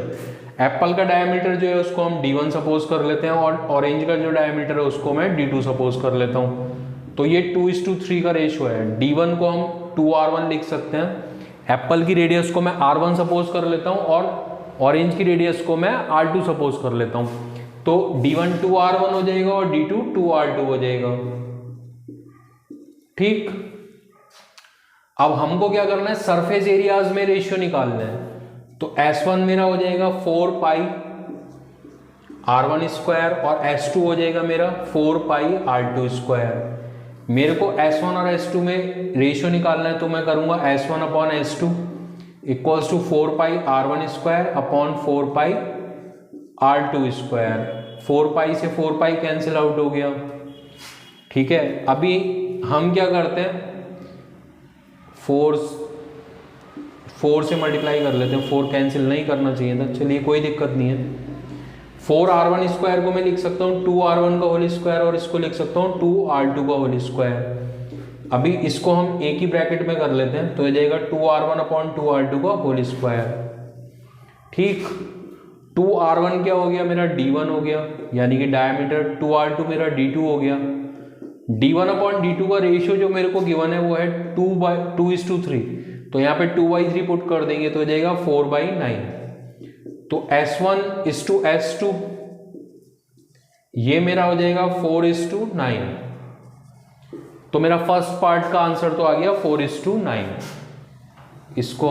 A: एप्पल का डायमीटर जो है उसको हम D1 सपोज कर लेते हैं और ऑरेंज का जो डायमीटर है उसको मैं D2 सपोज कर लेता हूँ। तो ये 2:3 का रेशियो है। D1 को हम 2R1 लिख सकते हैं, एप्पल की रेडियस को मैं R1 सपोज कर लेता हूँ और ऑरेंज की रेडियस को मैं R2 सपोज कर लेता हूँ। तो D1 2R1 हो जाएगा और D2 2R2 हो जाएगा। ठीक। अब हमको क्या करना है, सरफेस एरियाज में रेशियो निकालना है। तो S1 मेरा हो जाएगा 4 पाई R1 स्क्वायर और S2 हो जाएगा मेरा 4 पाई R2 स्क्वायर। मेरे को S1 और S2 में रेशियो निकालना है तो मैं करूंगा S1 upon S2 equals to 4 pi R1 square upon 4 pi R2 square. 4 pi से 4 पाई कैंसिल आउट हो गया। ठीक है। अभी हम क्या करते हैं, 4 से मल्टीप्लाई कर लेते हैं। 4 कैंसिल नहीं करना चाहिए था, चलिए कोई दिक्कत नहीं है। 4R1 स्क्वायर को मैं लिख सकता हूँ 2R1 का होल स्क्वायर और इसको लिख सकता हूँ 2R2 का होल स्क्वायर। अभी इसको हम एक ही ब्रैकेट में कर लेते हैं तो ये जाएगा 2R1 अपॉन 2R2 का होल स्क्वायर। ठीक। 2R1 क्या हो गया, मेरा D1 हो गया, यानी कि डायमीटर। 2R2 मेरा D2 हो गया। D1 अपॉन D2 का रेशियो जो मेरे को गिवन है वो है 2:3। तो यहाँ पे 2/3 पुट कर देंगे तो हो जाएगा 4/9। तो S1 इज टू S2 ये मेरा हो जाएगा 4:9। तो मेरा फर्स्ट पार्ट का आंसर तो आ गया 4:9। इसको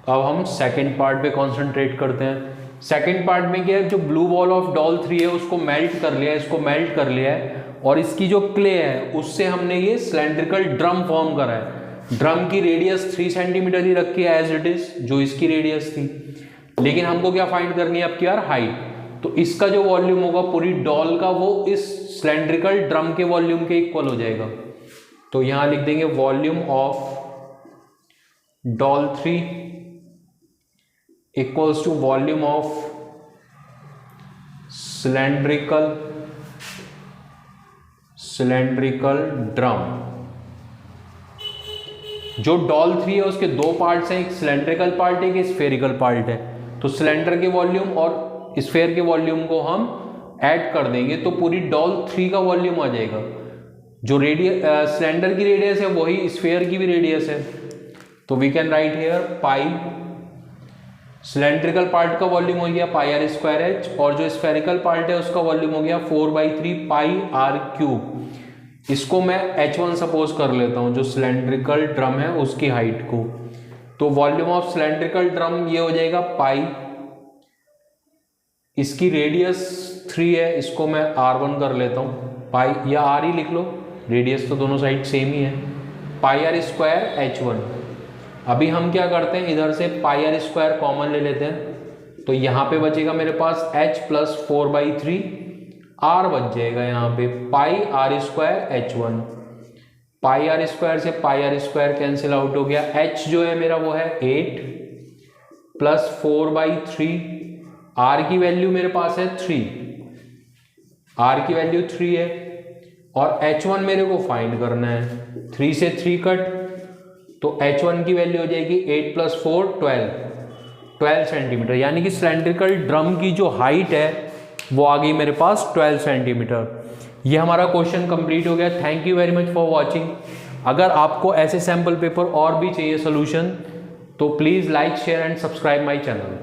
A: अब हम सेकंड पार्ट पे कंसंट्रेट करते हैं। सेकंड पार्ट में क्या है, जो ब्लू बॉल ऑफ डॉल 3 है उसको मेल्ट कर लिया है, इसको मेल्ट कर लिया है और इसकी जो क्ले है उससे हमने ये सिलेंड्रिकल ड्रम फॉर्म करा है। ड्रम की रेडियस 3 सेंटीमीटर ही रखी है एज इट इज, जो इसकी रेडियस थी, लेकिन हमको क्या फाइंड करनी है आपकी यार, हाइट। तो इसका जो वॉल्यूम होगा पूरी डॉल का वो इस सिलेंड्रिकल ड्रम के वॉल्यूम के इक्वल हो जाएगा। तो यहां लिख देंगे volume of doll 3 equals to volume of cylindrical drum. जो डॉल 3 है उसके दो पार्ट्स हैं, एक सिलेंड्रिकल पार्ट है, एक स्फेरिकल पार्ट है। तो सिलेंडर के वॉल्यूम और स्फेयर के वॉल्यूम को हम ऐड कर देंगे तो पूरी डॉल 3 का वॉल्यूम आ जाएगा। जो सिलेंडर की रेडियस है वही स्फेयर की भी रेडियस है। तो we can write here pi, cylindrical part का वॉल्यूम हो गया पाई आर स्क्वायर एच और जो स्फेरिकल पार्ट है उसका वॉल्यूम हो गया 4/3 पाई आर क्यूब। इसको मैं H1 सपोज कर लेता हूं, जो सिलेंड्रिकल ड्रम है उसकी हाइट को। तो वॉल्यूम ऑफ सिलेंड्रिकल ड्रम ये हो जाएगा पाई, इसकी रेडियस 3 है, इसको मैं R1 कर लेता हूं, पाई या R ही लिख लो, रेडियस तो दोनों साइड सेम ही है, पाई आर स्क्वायर H1। अभी हम क्या करते हैं, इधर से पाई आर स्क्वायर कॉमन ले लेते हैं तो यहां पे बचेगा मेरे पास H प्लस 4/3 R बच जाएगा यहाँ पे pi R square H1। Pi R square से pi R square cancel out हो गया। H जो है मेरा वो है 8 प्लस 4/3, R की वैल्यू मेरे पास है 3, R की वैल्यू 3 है और H1 मेरे को फाइंड करना है। 3 से 3 कट तो H1 की वैल्यू हो जाएगी 8 प्लस 4 12 सेंटीमीटर। यानी कि सिलेंड्रिकल ड्रम की जो हाइट है वो आ गई मेरे पास 12 सेंटीमीटर। ये हमारा क्वेश्चन कंप्लीट हो गया। Thank you very much for watching. अगर आपको ऐसे सैम्पल पेपर और भी चाहिए सोल्यूशन तो please like share and subscribe my channel.